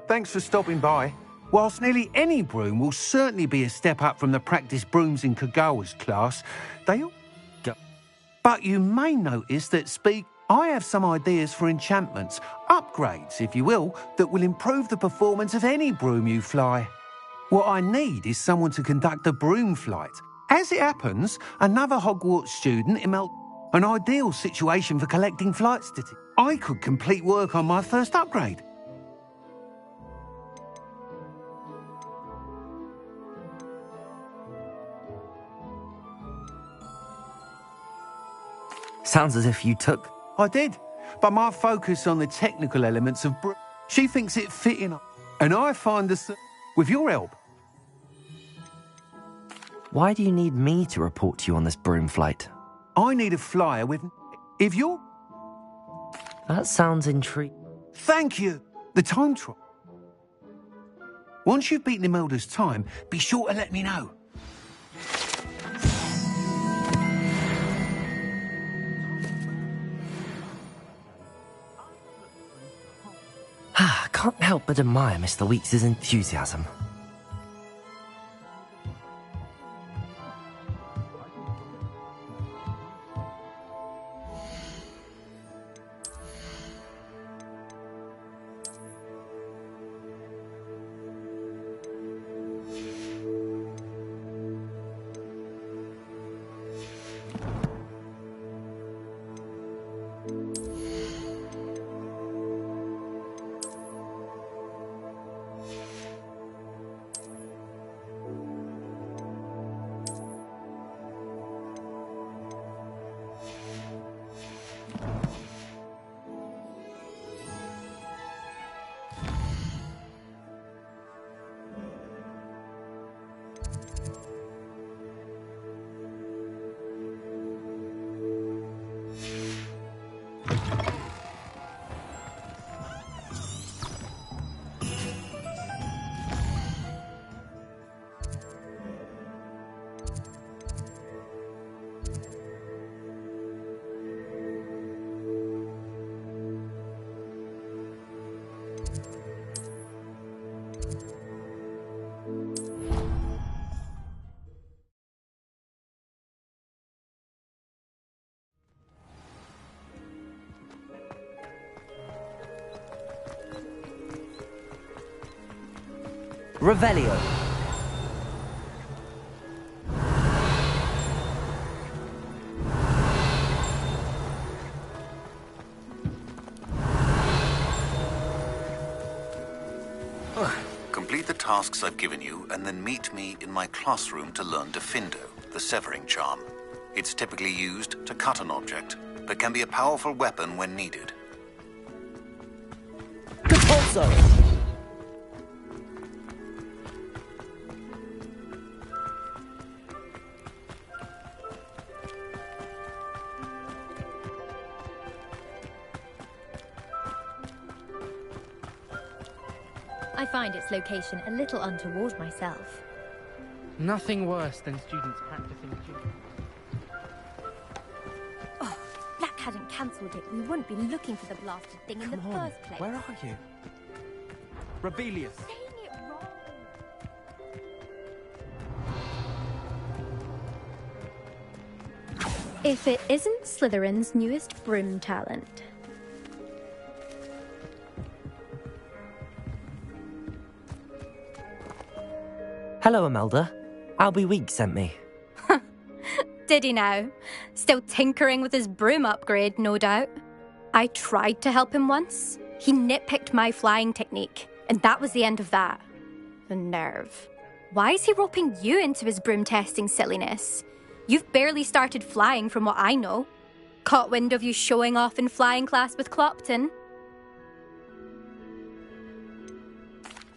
Thanks for stopping by. Whilst nearly any broom will certainly be a step up from the practice brooms in Kagawa's class, they all go. But you may notice that I have some ideas for enchantments, upgrades, if you will, that will improve the performance of any broom you fly. What I need is someone to conduct a broom flight. As it happens, another Hogwarts student an ideal situation for collecting flight statistics. I could complete work on my first upgrade. Sounds as if you took... I did, but my focus on the technical elements of she thinks it fitting, and I find with your help. Why do you need me to report to you on this broom flight? I need a flyer with... If you're... That sounds intriguing. Thank you. The time trial. Once you've beaten Imelda's time, be sure to let me know. I can't help but admire Mr. Weeks' enthusiasm. Revelio. Complete the tasks I've given you, and then meet me in my classroom to learn Defindo, the severing charm. It's typically used to cut an object, but can be a powerful weapon when needed. Compulso! I find its location a little untoward myself. Nothing worse than students practicing duty. Oh, Black hadn't cancelled it. We wouldn't be looking for the blasted thing in the first place. Where are you? Rebellious. Saying it wrong. If it isn't Slytherin's newest broom talent. Hello, Imelda. Albie Weeks sent me. Did he now? Still tinkering with his broom upgrade, no doubt. I tried to help him once. He nitpicked my flying technique, and that was the end of that. The nerve. Why is he roping you into his broom testing silliness? You've barely started flying from what I know. Caught wind of you showing off in flying class with Clopton.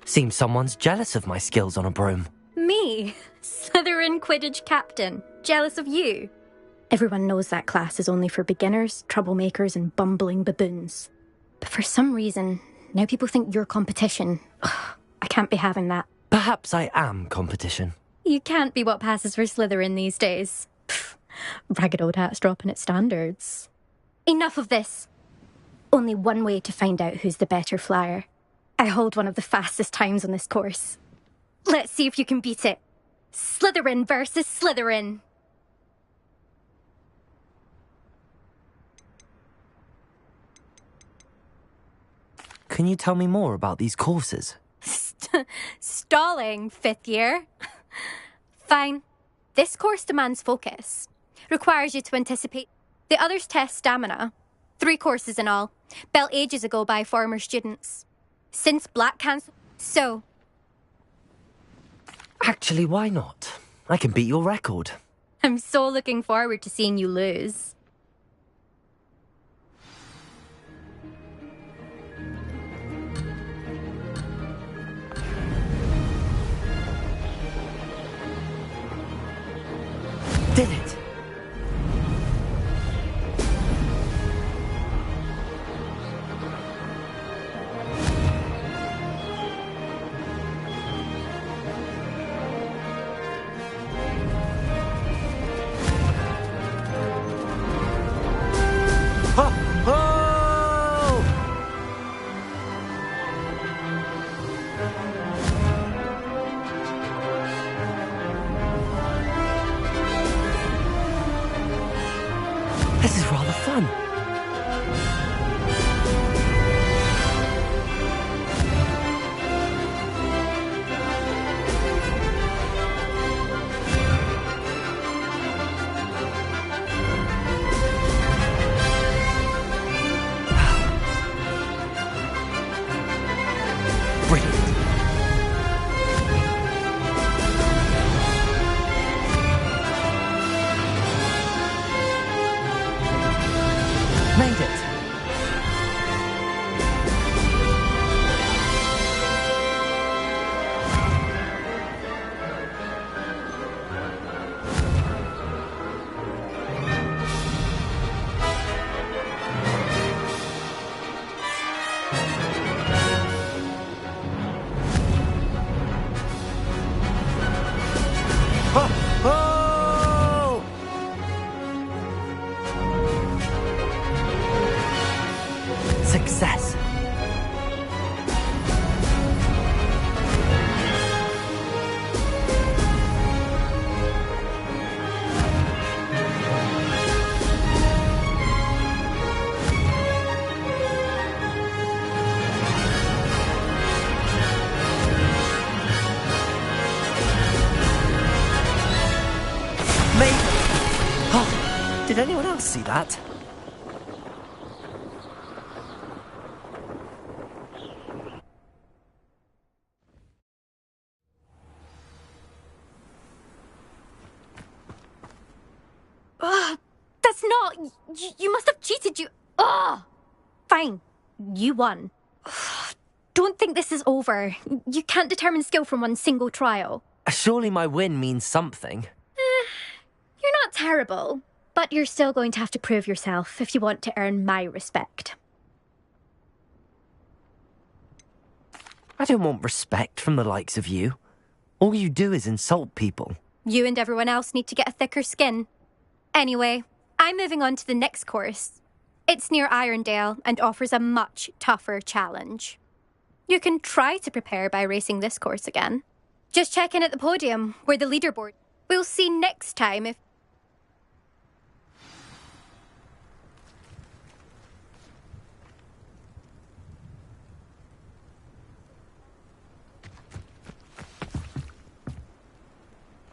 Seems someone's jealous of my skills on a broom. Me? Slytherin Quidditch captain. Jealous of you? Everyone knows that class is only for beginners, troublemakers, and bumbling baboons. But for some reason, now people think you're competition. Ugh, I can't be having that. Perhaps I am competition. You can't be what passes for Slytherin these days. Pfft, ragged old hat's dropping its standards. Enough of this. Only one way to find out who's the better flyer. I hold one of the fastest times on this course. Let's see if you can beat it. Slytherin versus Slytherin. Can you tell me more about these courses? Stalling, 5th year. Fine. This course demands focus. Requires you to anticipate. The others test stamina. 3 courses in all. Built ages ago by former students. Since Black Council... So... Actually, why not? I can beat your record. I'm so looking forward to seeing you lose. Did it! This is rather fun. Brilliant. Made it! Ho! Ho! Success! Made it! Oh, did anyone else see that? That's not... You must have cheated, you... Ugh! Fine. You won. Don't think this is over. You can't determine skill from one single trial. Surely my win means something. You're not terrible, but you're still going to have to prove yourself if you want to earn my respect. I don't want respect from the likes of you. All you do is insult people. You and everyone else need to get a thicker skin. Anyway, I'm moving on to the next course. It's near Irondale and offers a much tougher challenge. You can try to prepare by racing this course again. Just check in at the podium, where the leaderboard... We'll see next time if...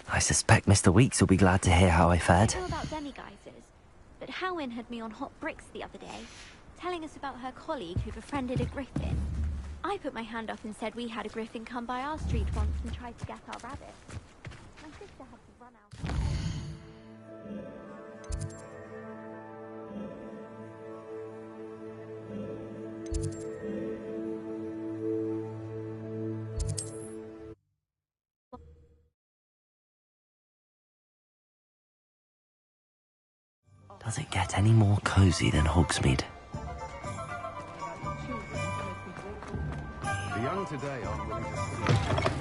I suspect Mr. Weeks will be glad to hear how I fared. All about demiguises, but Howin had me on hot bricks the other day, telling us about her colleague who befriended a griffin. I put my hand up and said we had a griffin come by our street once and tried to get our rabbit. My sister had to run out. Does it get any more cozy than Hogsmeade? The young today aren't willing to...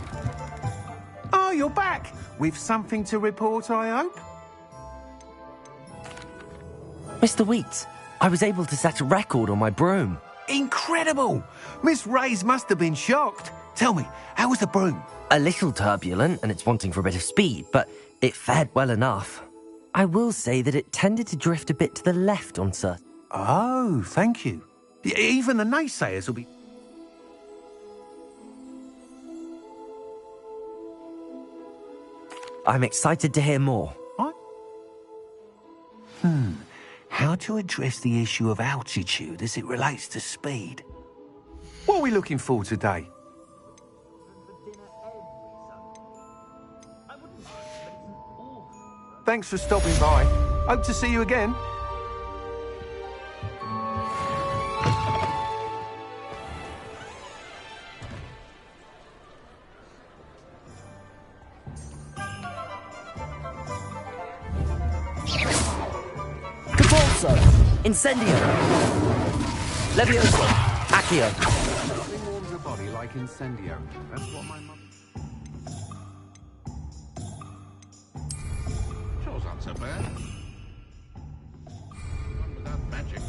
Oh, you're back! With something to report, I hope? Mr. Weeks, I was able to set a record on my broom. Incredible! Miss Reyes must have been shocked. Tell me, how was the broom? A little turbulent, and it's wanting for a bit of speed, but it fared well enough. I will say that it tended to drift a bit to the left on certain. Oh, thank you. Even the naysayers will be... I'm excited to hear more. How to address the issue of altitude as it relates to speed? What are we looking for today? Thanks for stopping by. Hope to see you again. Incendio! Levioso! Accio! Nothing warms a body like incendio. That's what my mum... Sure sounds so bad. One without magic.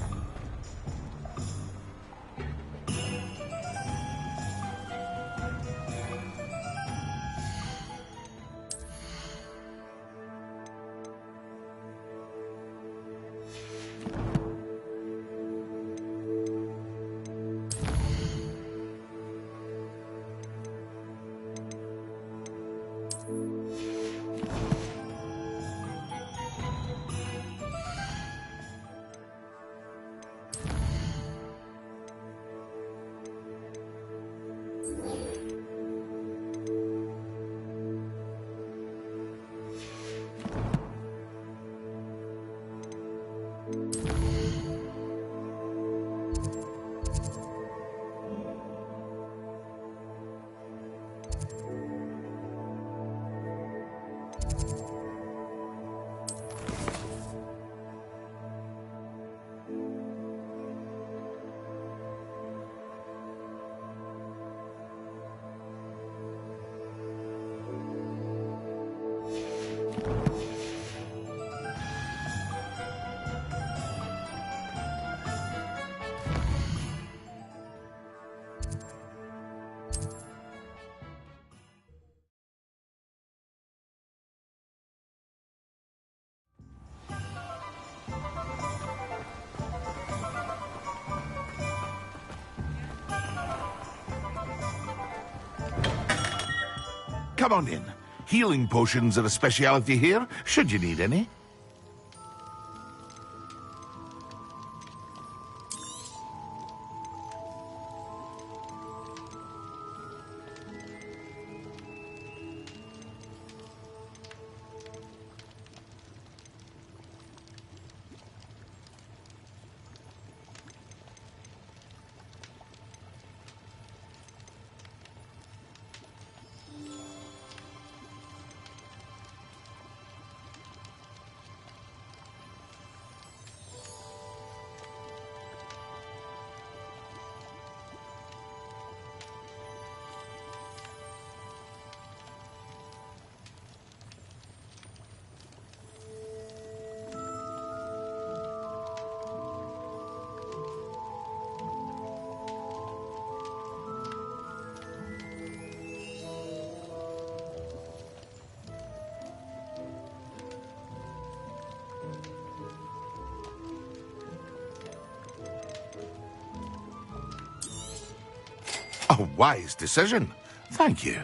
Come on in. Healing potions are a speciality here, should you need any. A wise decision. Thank you.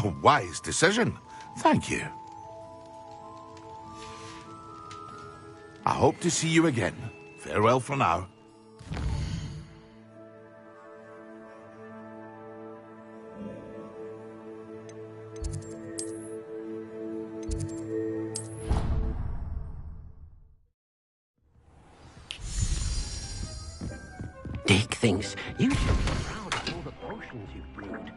A wise decision. Thank you. I hope to see you again. Farewell for now. Dick thinks you should be proud of all the potions you've brewed.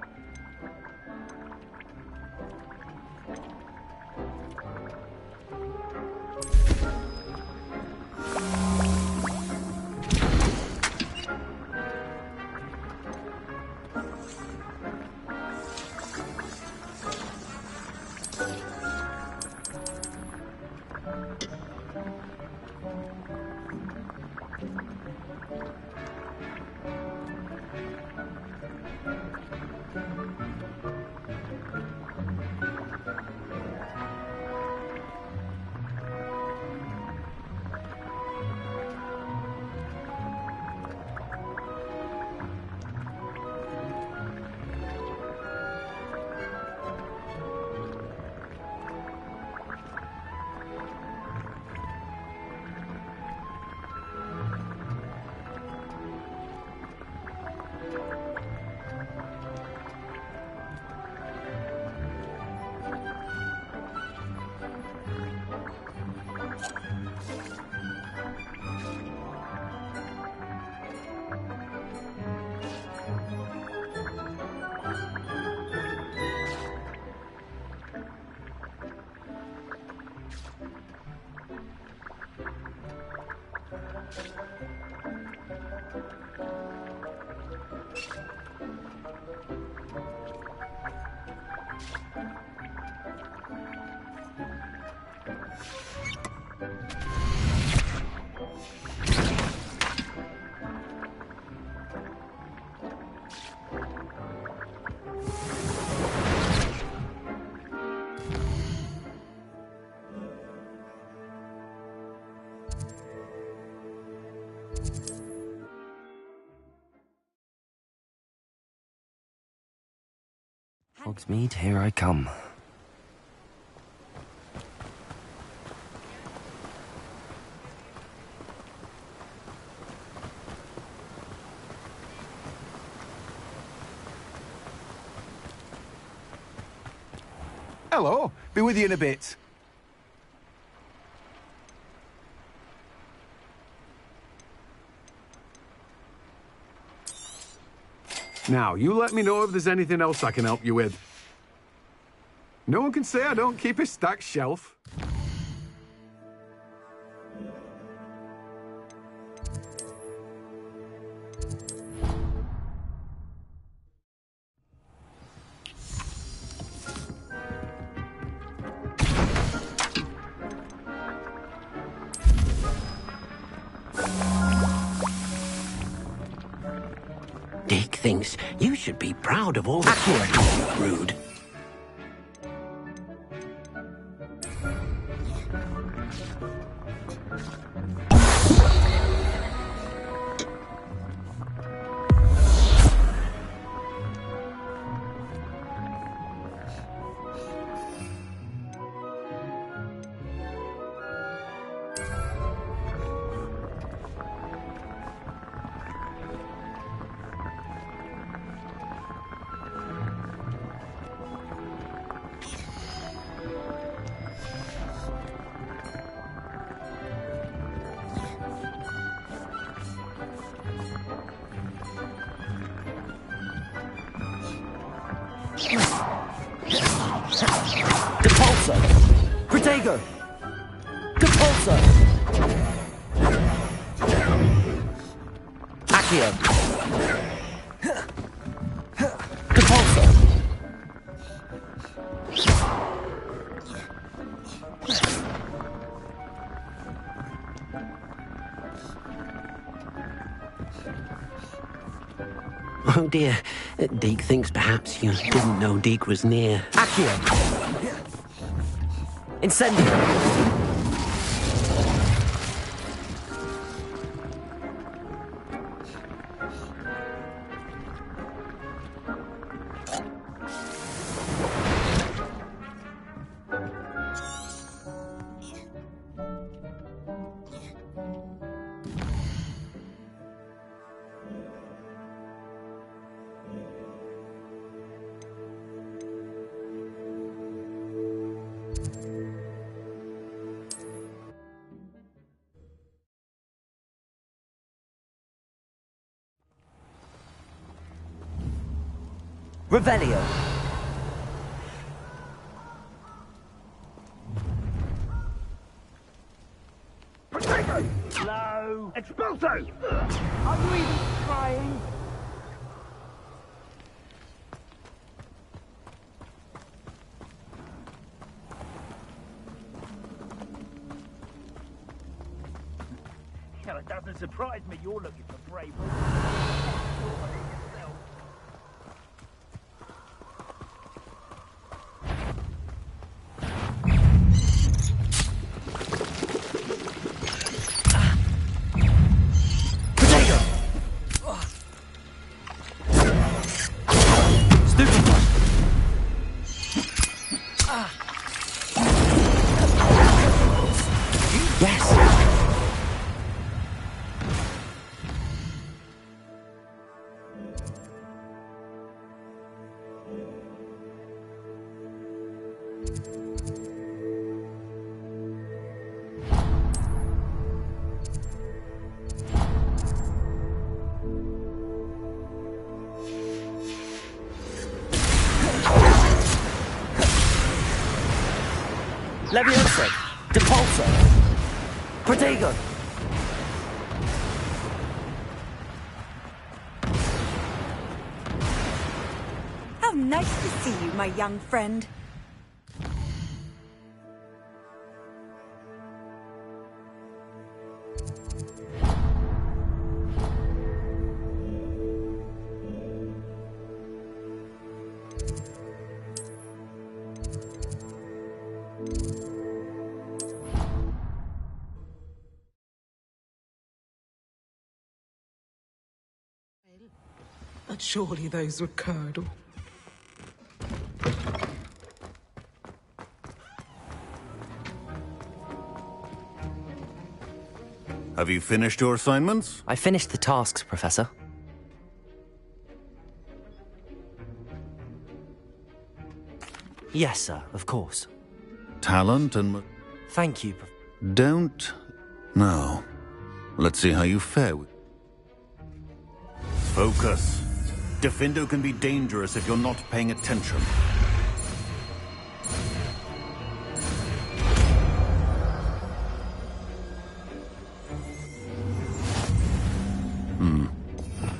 Hogsmeade, here I come. Hello. Be with you in a bit. Now, you let me know if there's anything else I can help you with. No one can say I don't keep a stacked shelf. Dick thinks you should be proud of all the potions you've brewed. Depulso! Protego! Depulso! Accio! Depulso! Oh dear, Deke thinks perhaps you didn't know Deke was near. Accio! Incendio! Revelio. Potato! Slow! Expulso! Are you even trying? You know, it doesn't surprise me you're looking for bravery. Levioso. Depulso. Protego. How nice to see you, my young friend. But surely those would curdle. Have you finished your assignments? I finished the tasks, Professor. Yes, sir, of course. Talent and... Thank you. Don't... No. Let's see how you fare. Focus. Defindo can be dangerous if you're not paying attention.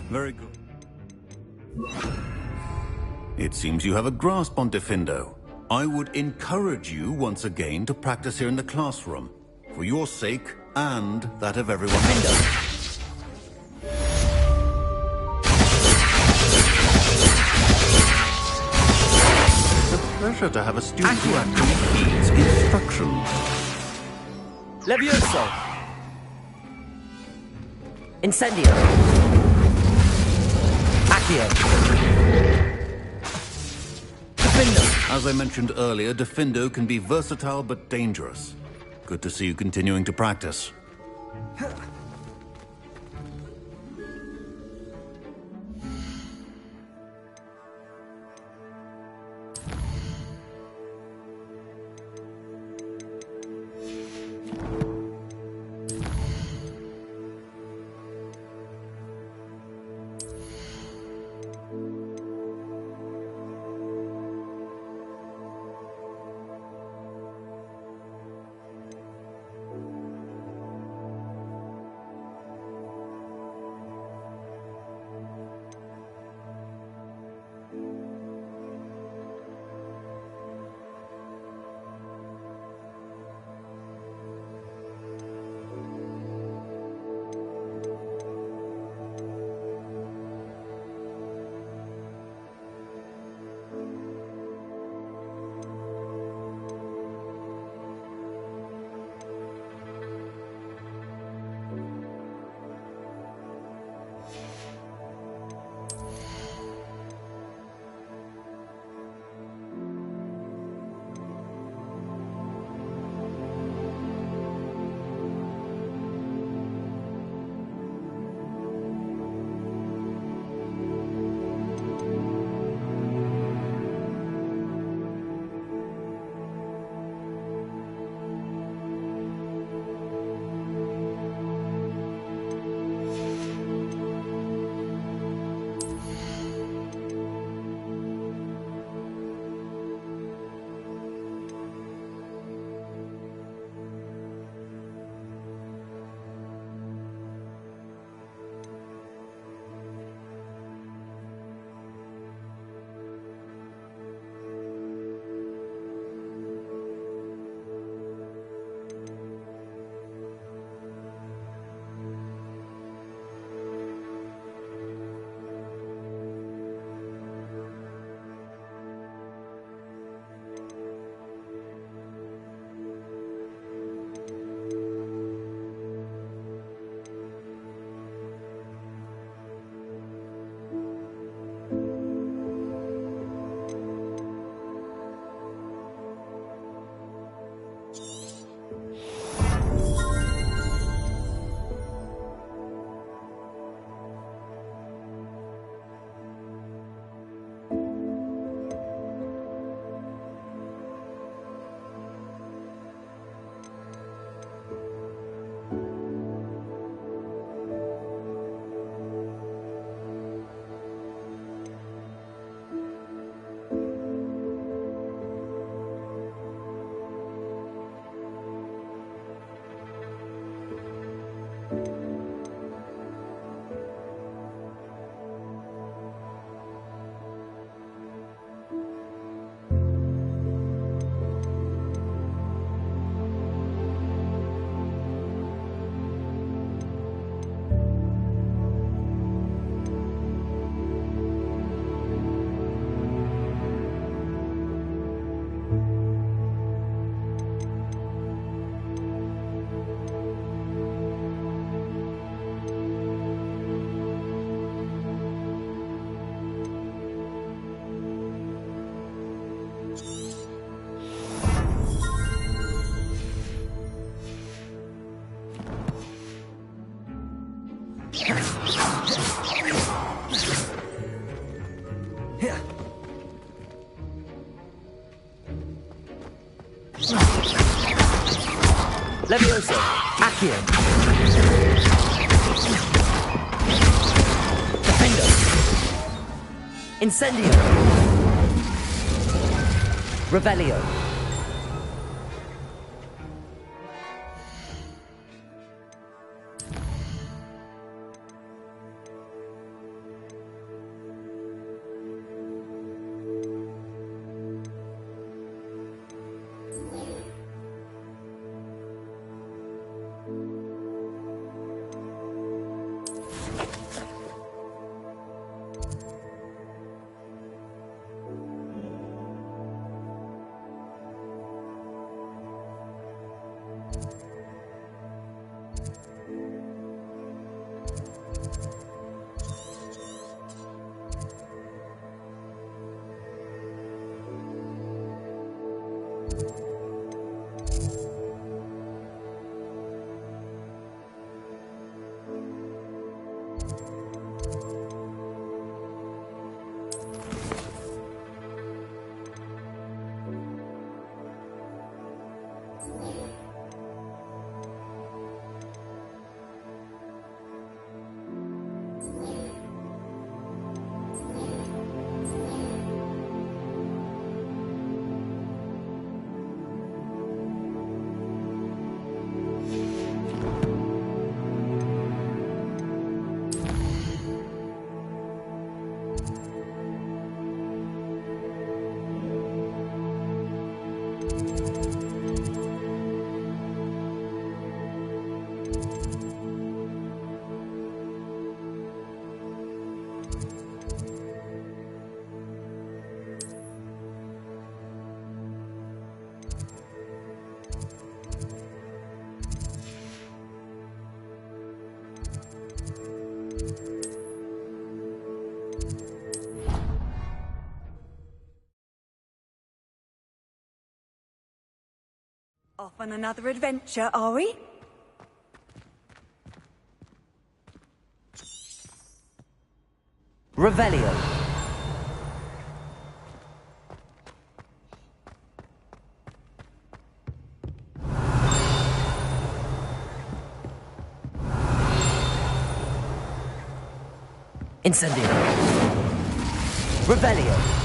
Very good. It seems you have a grasp on Defindo. I would encourage you once again to practice here in the classroom, for your sake and that of everyone else. It's a pleasure to have a student who actually heeds instructions. Levioso. Incendio. As I mentioned earlier, Defindo can be versatile but dangerous. Good to see you continuing to practice. Levioso. Accio. Defendo. Incendio. Revelio. Off on another adventure, are we? Revelio. Incendio. Revelio.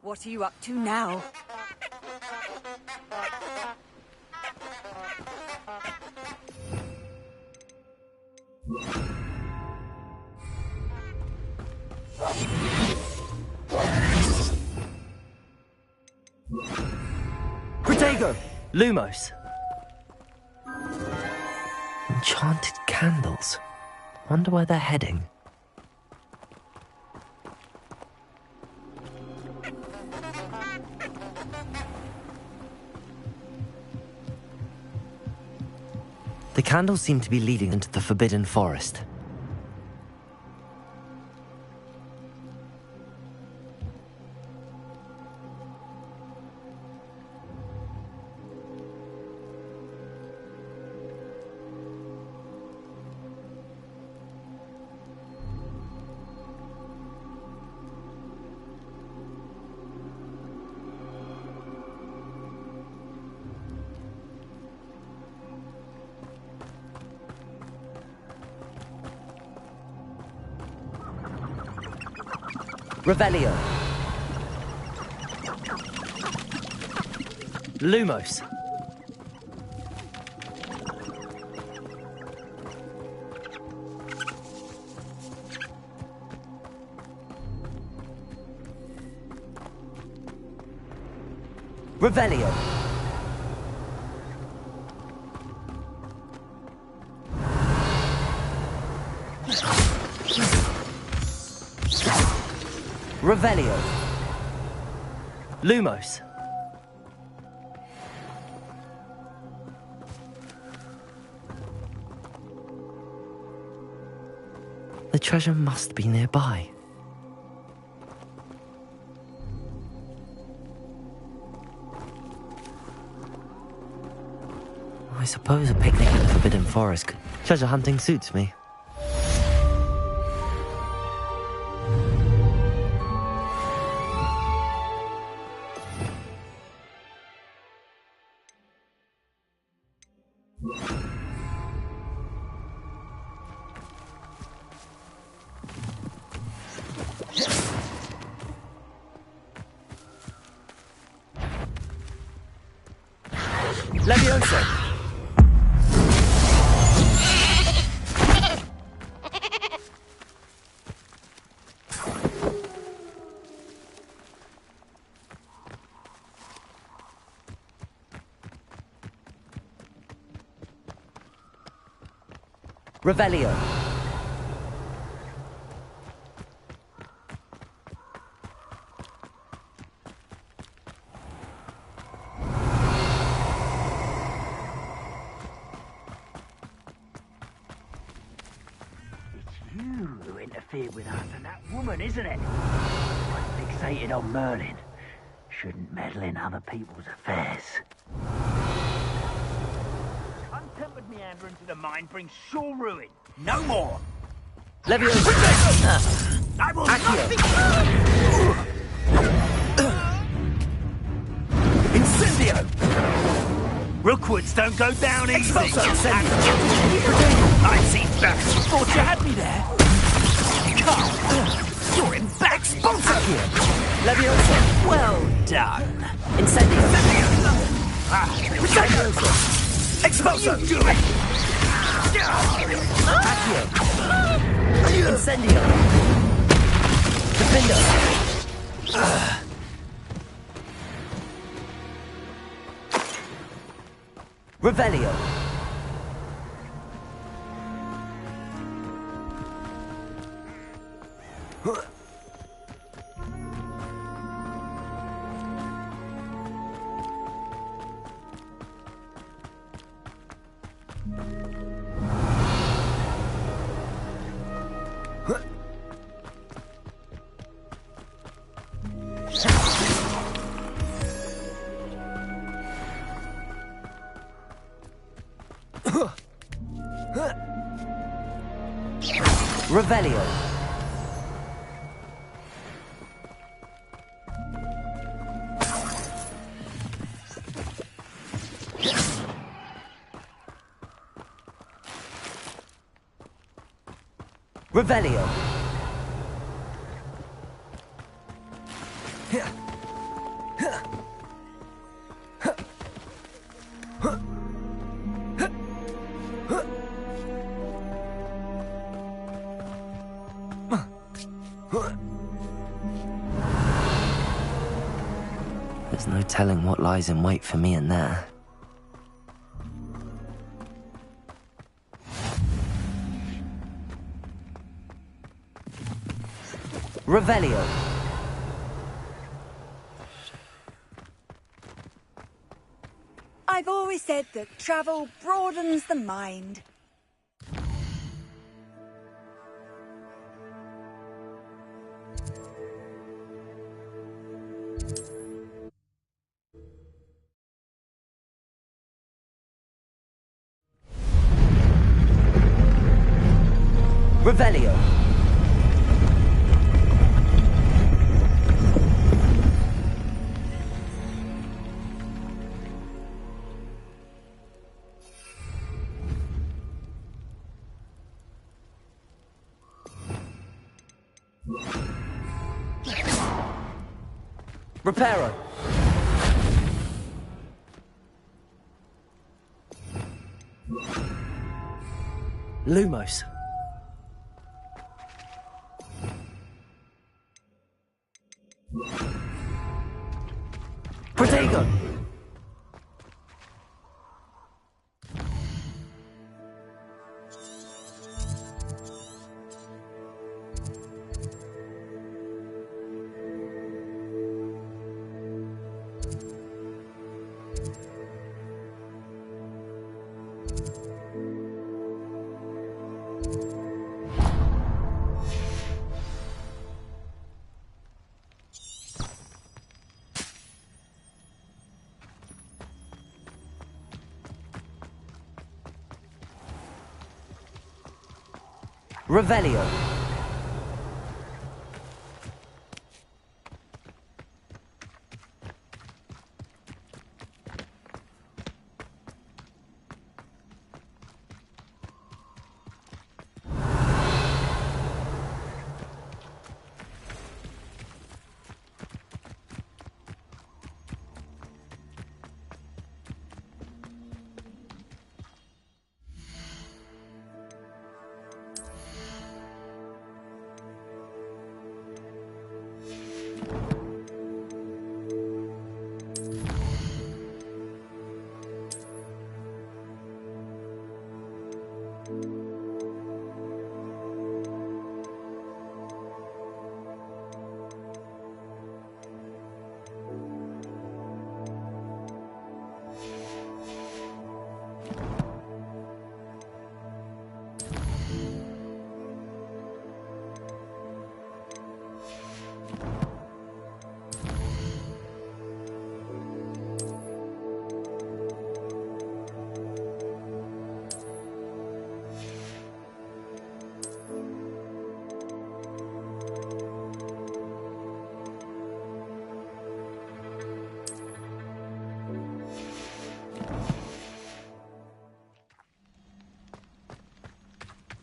What are you up to now? Protego! Lumos! Enchanted candles. Wonder where they're heading. The candles seem to be leading into the Forbidden Forest. Revelio. Lumos. Revelio. Revelio. Lumos. The treasure must be nearby. I suppose a picnic in the Forbidden Forest. Treasure hunting suits me. Levioso! Revelio. You interfered with us and that woman, isn't it? I'm fixated on Merlin. Shouldn't meddle in other people's affairs. Untempered meander into the mine brings sure ruin. No more! Levioso! I will Incendio! Rookwoods don't go down easy! Expulso! I've seen that! Thought you had me there! Come! You're in back! Expulso! Levioso! Well done! Incendio! Levioso! Expulso! You do it! Accio! Incendio! Defendo! Revelio! Revelio. Revelio. There's no telling what lies in wait for me in there. Revelio. I've always said that travel broadens the mind. Revelio. Reparo. Lumos. Protego. Revelio.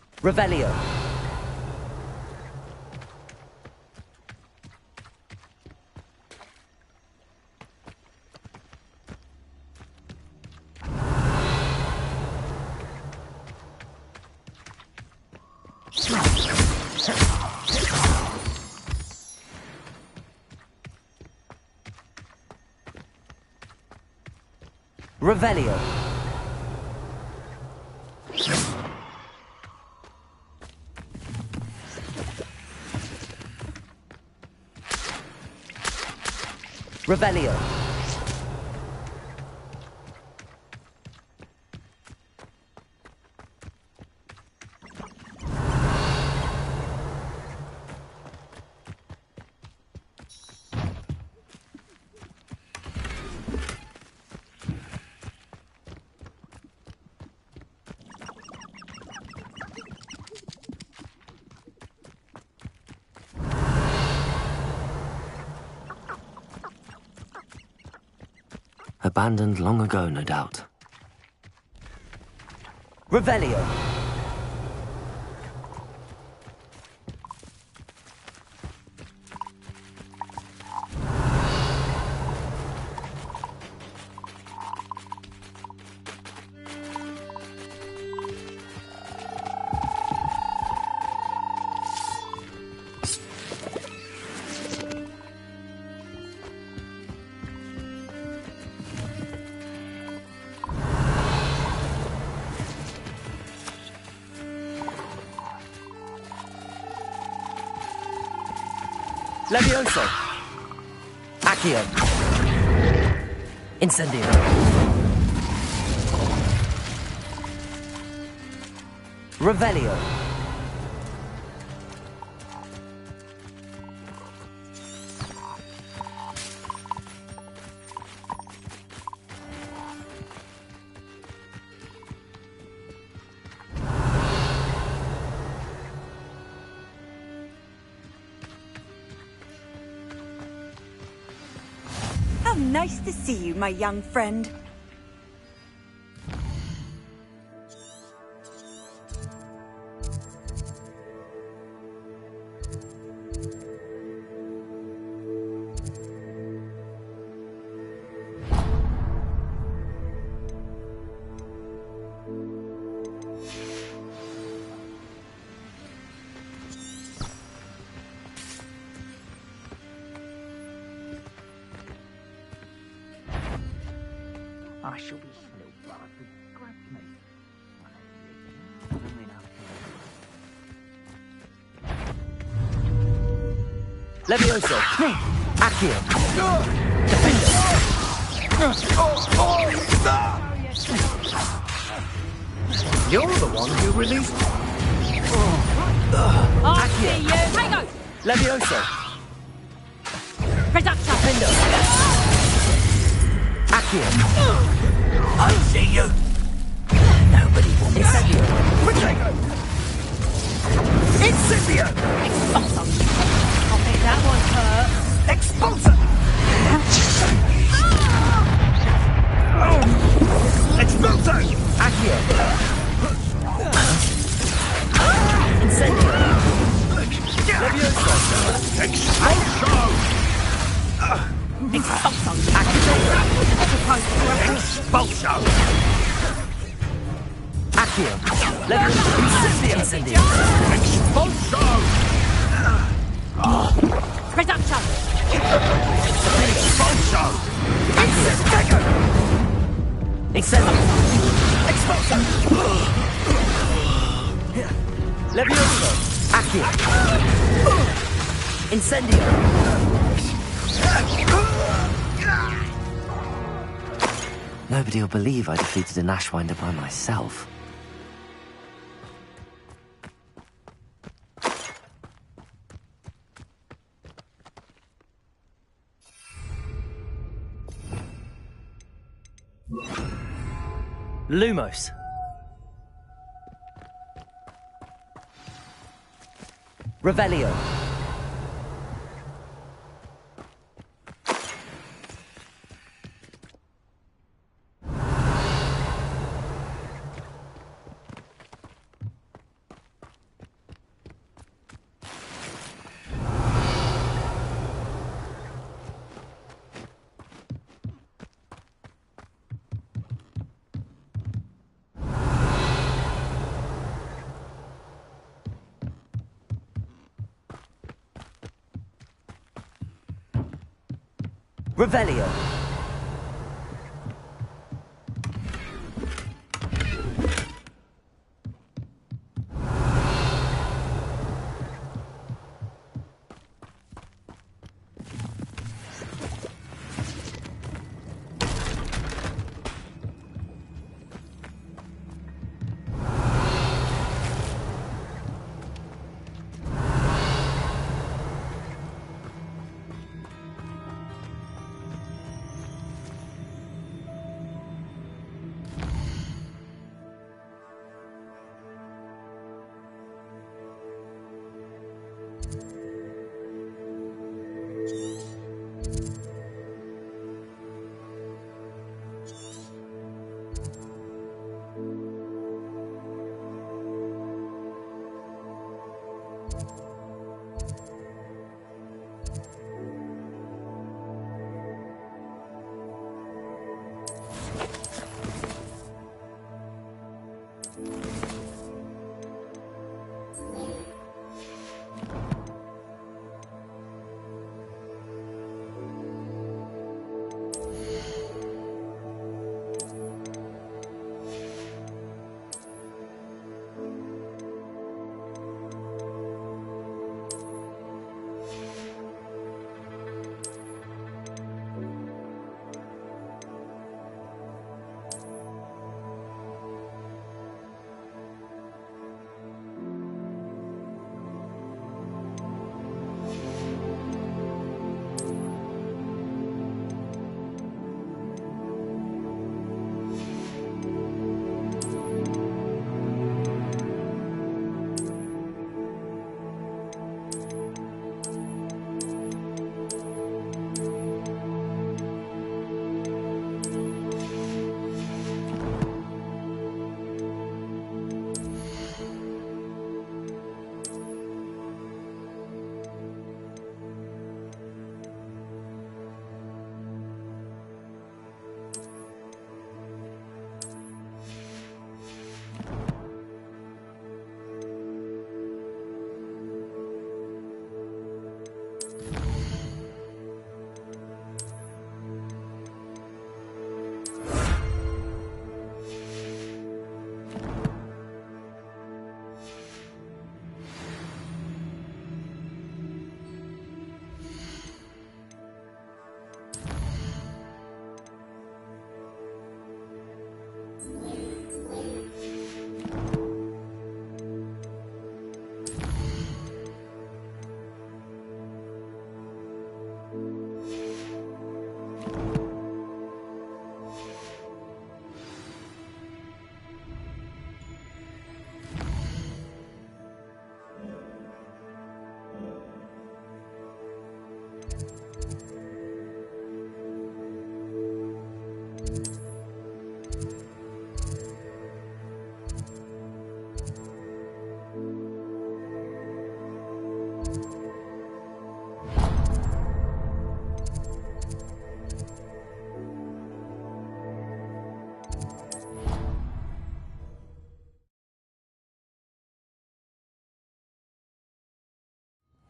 Revelio. Revelio. Revelio. Abandoned long ago, no doubt. Revelio. Levioso. Accio. Incendio. Revelio. How nice to see you, my young friend. I shall be slow, bastard. Grab me. Levioso. Accio. Defender. You're the one who released... I see you. Hang on. Levioso. Reductor. Defender. Accio. I see you. Nobody will miss you. Potato. Incendio. Expulsor. I think that one hurt. Expulsor. Expulsor. Accio. Incendio. Levioso. Expulsor. Expulsor. Expulsor. Accio. Levioso. Incendio. Expulsor. Reductor. Expulsor. Incendio. Expulsor. Levioso. Accio. Incendio. Nobody will believe I defeated an Ashwinder by myself. Lumos. Revelio. Revelio.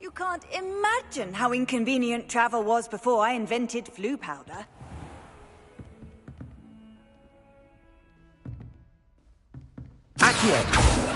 You can't imagine how inconvenient travel was before I invented flu powder. Accio!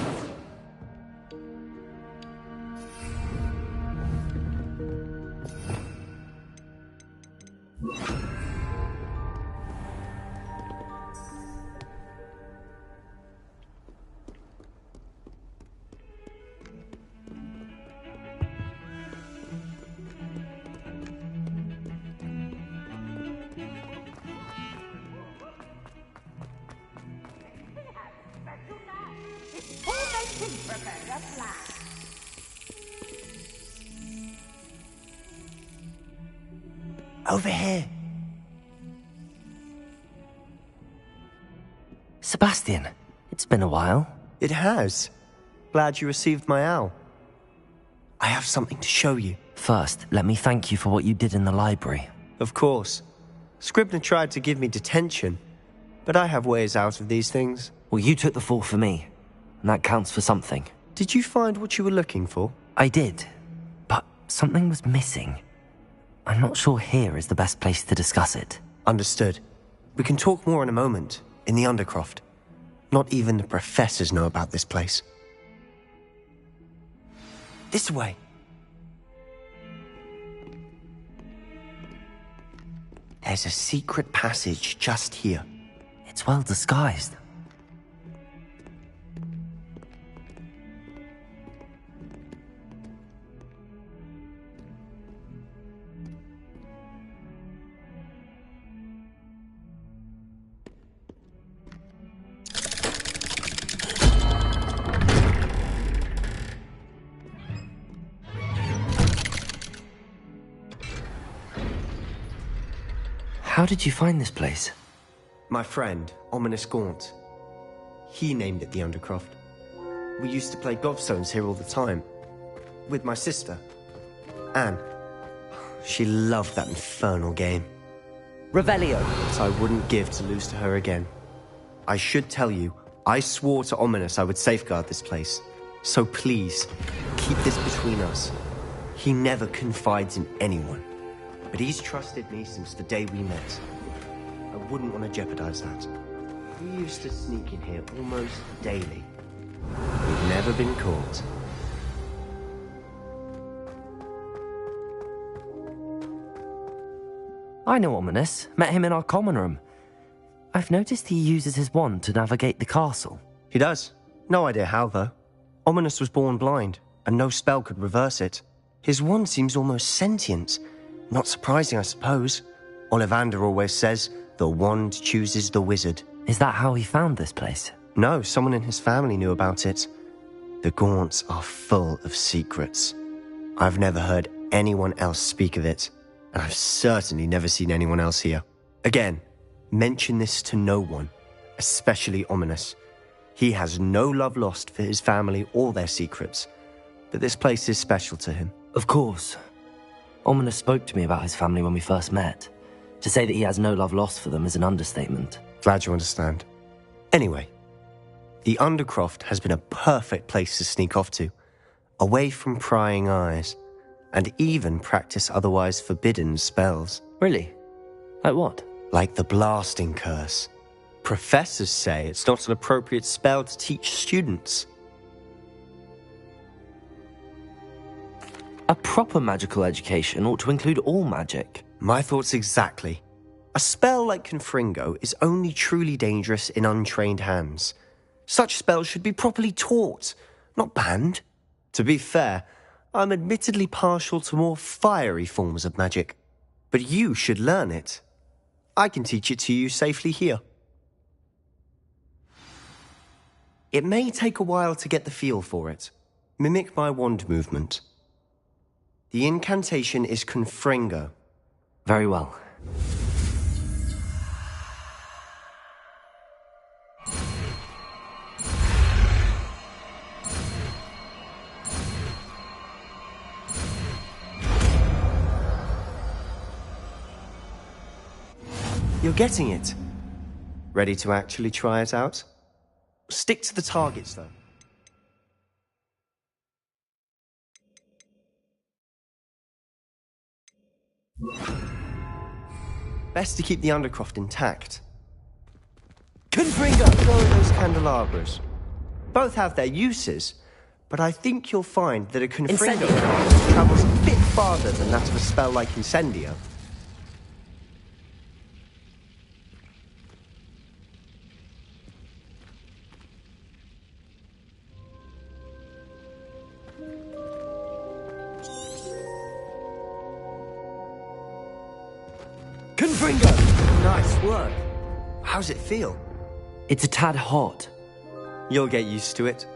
Over here. Sebastian, it's been a while. It has. Glad you received my owl. I have something to show you. First, let me thank you for what you did in the library. Of course. Scribner tried to give me detention, but I have ways out of these things. Well, you took the fall for me, and that counts for something. Did you find what you were looking for? I did, but something was missing. I'm not sure here is the best place to discuss it. Understood. We can talk more in a moment, in the Undercroft. Not even the professors know about this place. This way. There's a secret passage just here. It's well disguised. How did you find this place? My friend, Ominous Gaunt. He named it the Undercroft. We used to play gobstones here all the time. With my sister, Anne. She loved that infernal game. Revelio. That I wouldn't give to lose to her again. I should tell you, I swore to Ominous I would safeguard this place. So please, keep this between us. He never confides in anyone. But he's trusted me since the day we met. I wouldn't want to jeopardize that. We used to sneak in here almost daily. We've never been caught. I know Ominous. Met him in our common room. I've noticed he uses his wand to navigate the castle. He does. No idea how, though. Ominous was born blind, and no spell could reverse it. His wand seems almost sentient. Not surprising, I suppose. Ollivander always says, the wand chooses the wizard. Is that how he found this place? No, someone in his family knew about it. The Gaunts are full of secrets. I've never heard anyone else speak of it, and I've certainly never seen anyone else here. Again, mention this to no one, especially Ominous. He has no love lost for his family or their secrets, but this place is special to him. Of course. Ominous spoke to me about his family when we first met. To say that he has no love lost for them is an understatement. Glad you understand. Anyway, the Undercroft has been a perfect place to sneak off to, away from prying eyes, and even practice otherwise forbidden spells. Really? Like what? Like the blasting curse. Professors say it's not an appropriate spell to teach students. A proper magical education ought to include all magic. My thoughts exactly. A spell like Confringo is only truly dangerous in untrained hands. Such spells should be properly taught, not banned. To be fair, I'm admittedly partial to more fiery forms of magic. But you should learn it. I can teach it to you safely here. It may take a while to get the feel for it. Mimic my wand movement. The incantation is Confringo. Very well. You're getting it. Ready to actually try it out? Stick to the targets, though. Best to keep the Undercroft intact. Confringo! So are those candelabras. Both have their uses, but I think you'll find that a Confringo travels a bit farther than that of a spell like Incendio. Confringo! Nice work. How's it feel? It's a tad hot. You'll get used to it.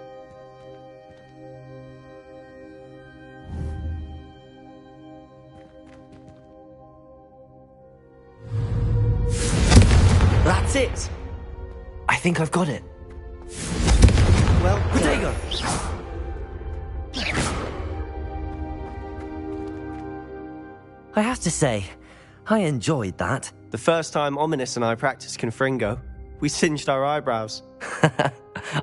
That's it! I think I've got it. Well, Protego! I have to say, I enjoyed that. The first time Ominous and I practiced Confringo, we singed our eyebrows.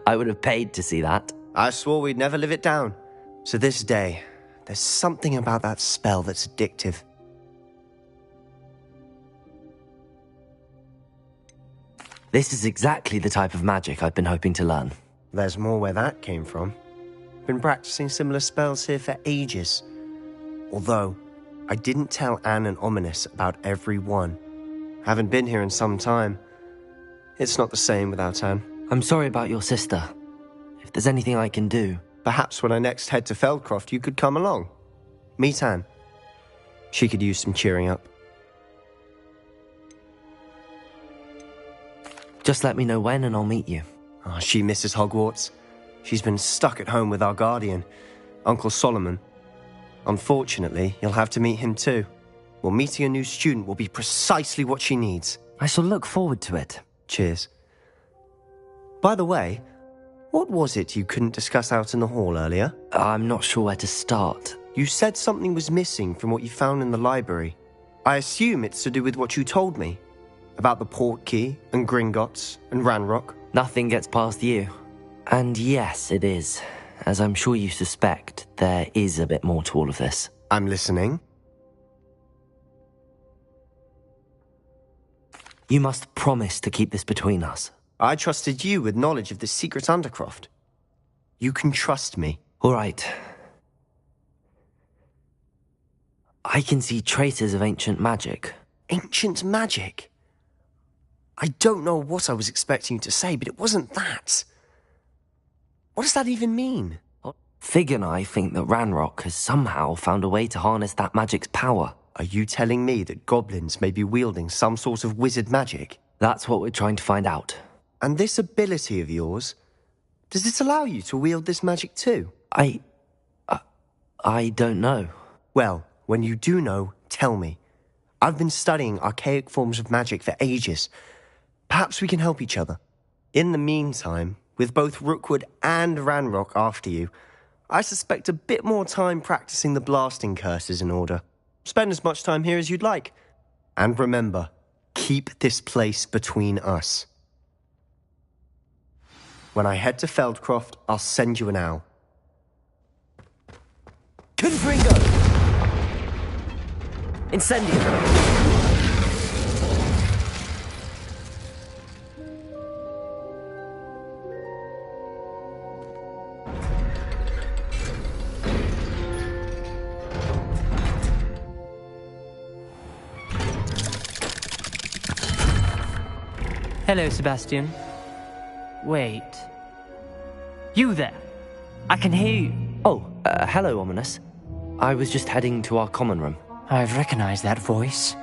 I would have paid to see that. I swore we'd never live it down. So this day, there's something about that spell that's addictive. This is exactly the type of magic I've been hoping to learn. There's more where that came from. Been practicing similar spells here for ages. Although, I didn't tell Anne and Ominous about every one. Haven't been here in some time. It's not the same without Anne. I'm sorry about your sister. If there's anything I can do... Perhaps when I next head to Feldcroft, you could come along. Meet Anne. She could use some cheering up. Just let me know when and I'll meet you. Oh, she misses Hogwarts. She's been stuck at home with our guardian, Uncle Solomon. Unfortunately, you'll have to meet him too. Well, meeting a new student will be precisely what she needs. I shall look forward to it. Cheers. By the way, what was it you couldn't discuss out in the hall earlier? I'm not sure where to start. You said something was missing from what you found in the library. I assume it's to do with what you told me. About the Portkey, and Gringotts, and Ranrock. Nothing gets past you. And yes, it is. As I'm sure you suspect, there is a bit more to all of this. I'm listening. You must promise to keep this between us. I trusted you with knowledge of the secret Undercroft. You can trust me. All right. I can see traces of ancient magic. Ancient magic? I don't know what I was expecting you to say, but it wasn't that. What does that even mean? Fig and I think that Ranrock has somehow found a way to harness that magic's power. Are you telling me that goblins may be wielding some sort of wizard magic? That's what we're trying to find out. And this ability of yours, does it allow you to wield this magic too? I don't know. Well, when you do know, tell me. I've been studying archaic forms of magic for ages. Perhaps we can help each other. In the meantime, with both Rookwood and Ranrock after you, I suspect a bit more time practicing the blasting curse is in order. Spend as much time here as you'd like. And remember, keep this place between us. When I head to Feldcroft, I'll send you an owl. Confringo! Incendio! Hello, Sebastian. Wait. You there? I can hear you. Oh, hello, Ominous. I was just heading to our common room. I've recognized that voice.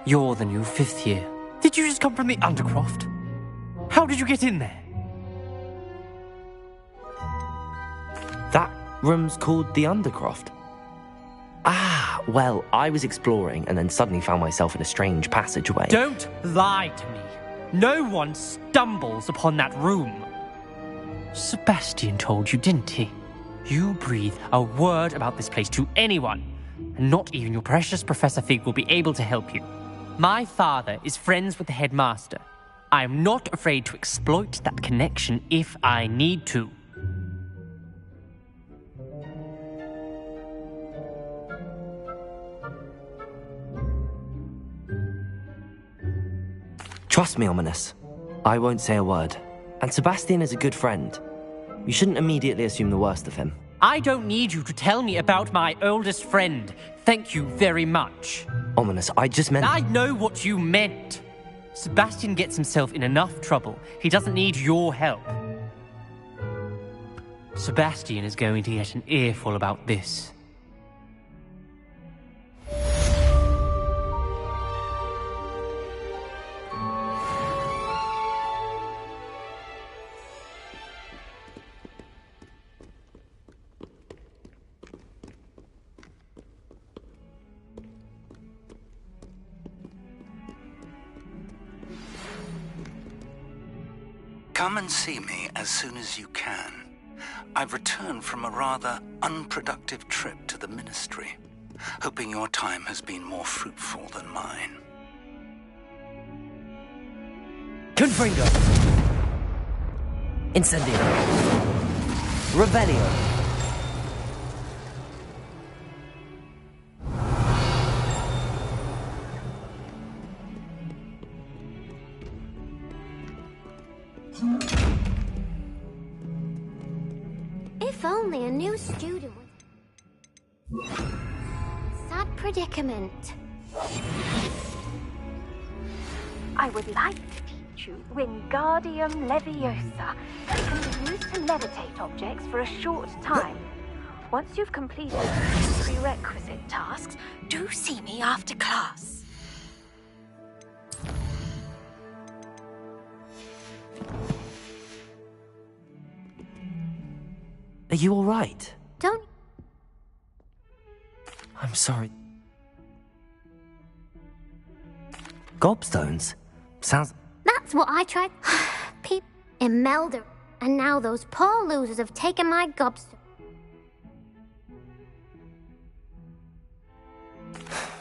You're the new 5th year. Did you just come from the Undercroft? How did you get in there? That room's called the Undercroft. Ah, well, I was exploring and then suddenly found myself in a strange passageway. Don't lie to me. No one stumbles upon that room. Sebastian told you, didn't he? You breathe a word about this place to anyone, and not even your precious Professor Fig will be able to help you. My father is friends with the headmaster. I am not afraid to exploit that connection if I need to. Trust me, Ominous. I won't say a word. And Sebastian is a good friend. You shouldn't immediately assume the worst of him. I don't need you to tell me about my oldest friend. Thank you very much. Ominous, I just meant... I know what you meant. Sebastian gets himself in enough trouble. He doesn't need your help. Sebastian is going to get an earful about this. Come and see me as soon as you can. I've returned from a rather unproductive trip to the Ministry, hoping your time has been more fruitful than mine. Confringo! Incendio! Revelio! If only a new student would... Sad predicament. I would like to teach you Wingardium Leviosa. It can be used to levitate objects for a short time. Once you've completed the prerequisite tasks, do see me after class. Are you all right? Don't... I'm sorry. Gobstones? Sounds... That's what I tried. People in Melder, and now those poor losers have taken my gobstone.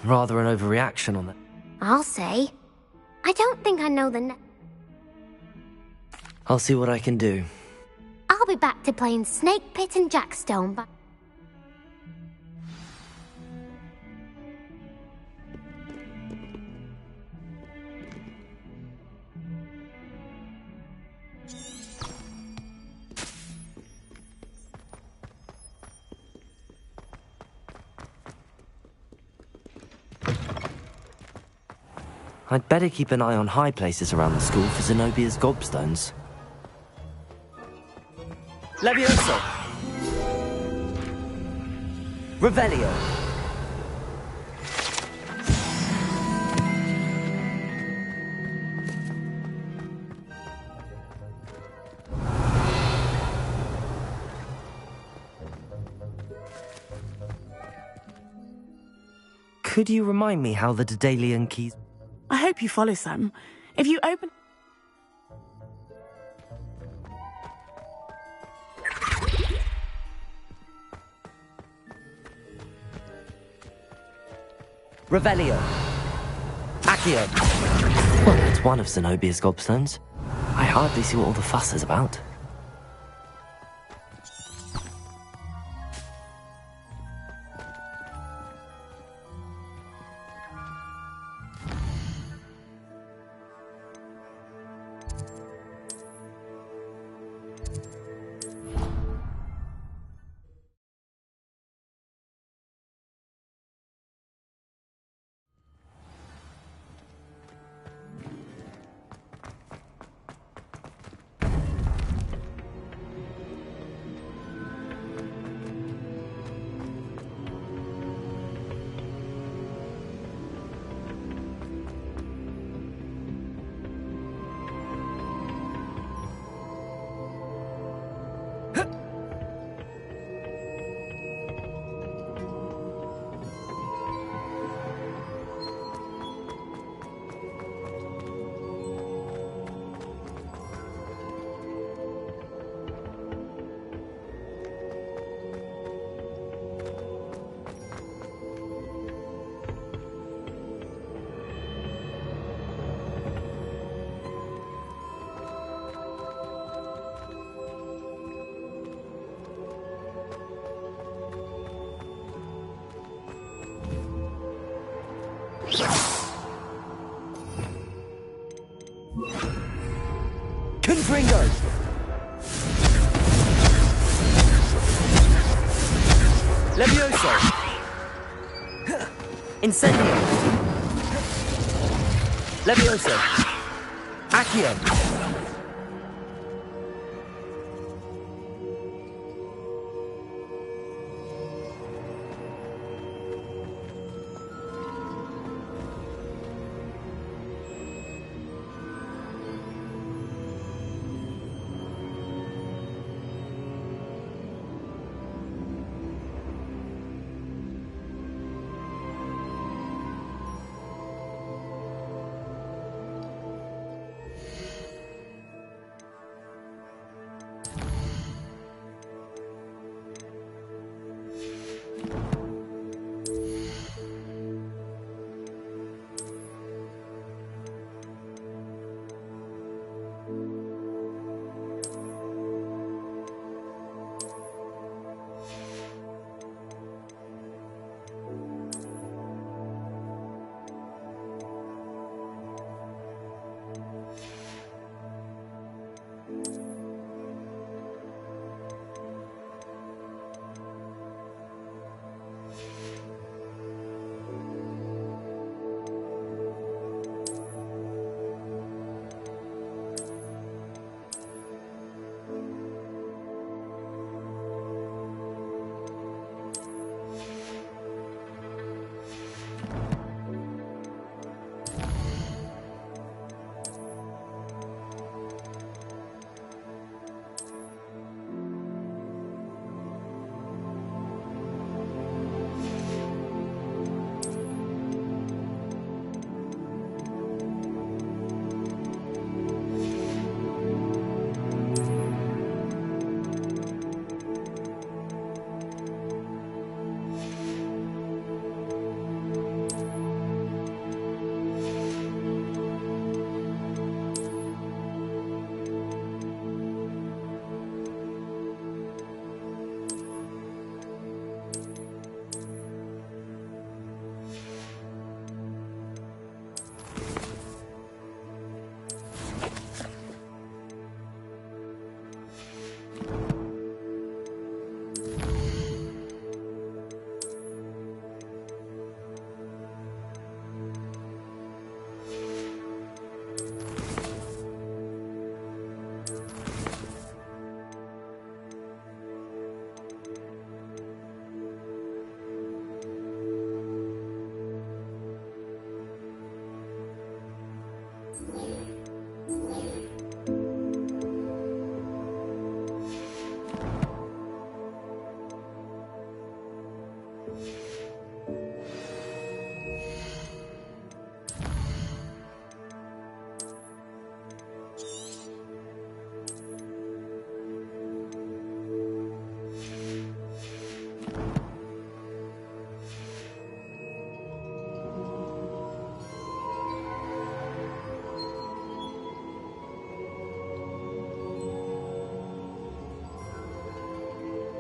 Rather an overreaction on that. I'll say. I don't think I know the I'll see what I can do. I'll be back to playing Snake Pit and Jackstone, but... I'd better keep an eye on high places around the school for Zenobia's gobstones. Levioso! Revelio! Could you remind me how the Daedalian keys... I hope you follow, Sam. If you open... Revelio. Accio. Well, it's one of Zenobia's gobstones. I hardly see what all the fuss is about. Confringo! Levioso! Incendio! Levioso! Accio!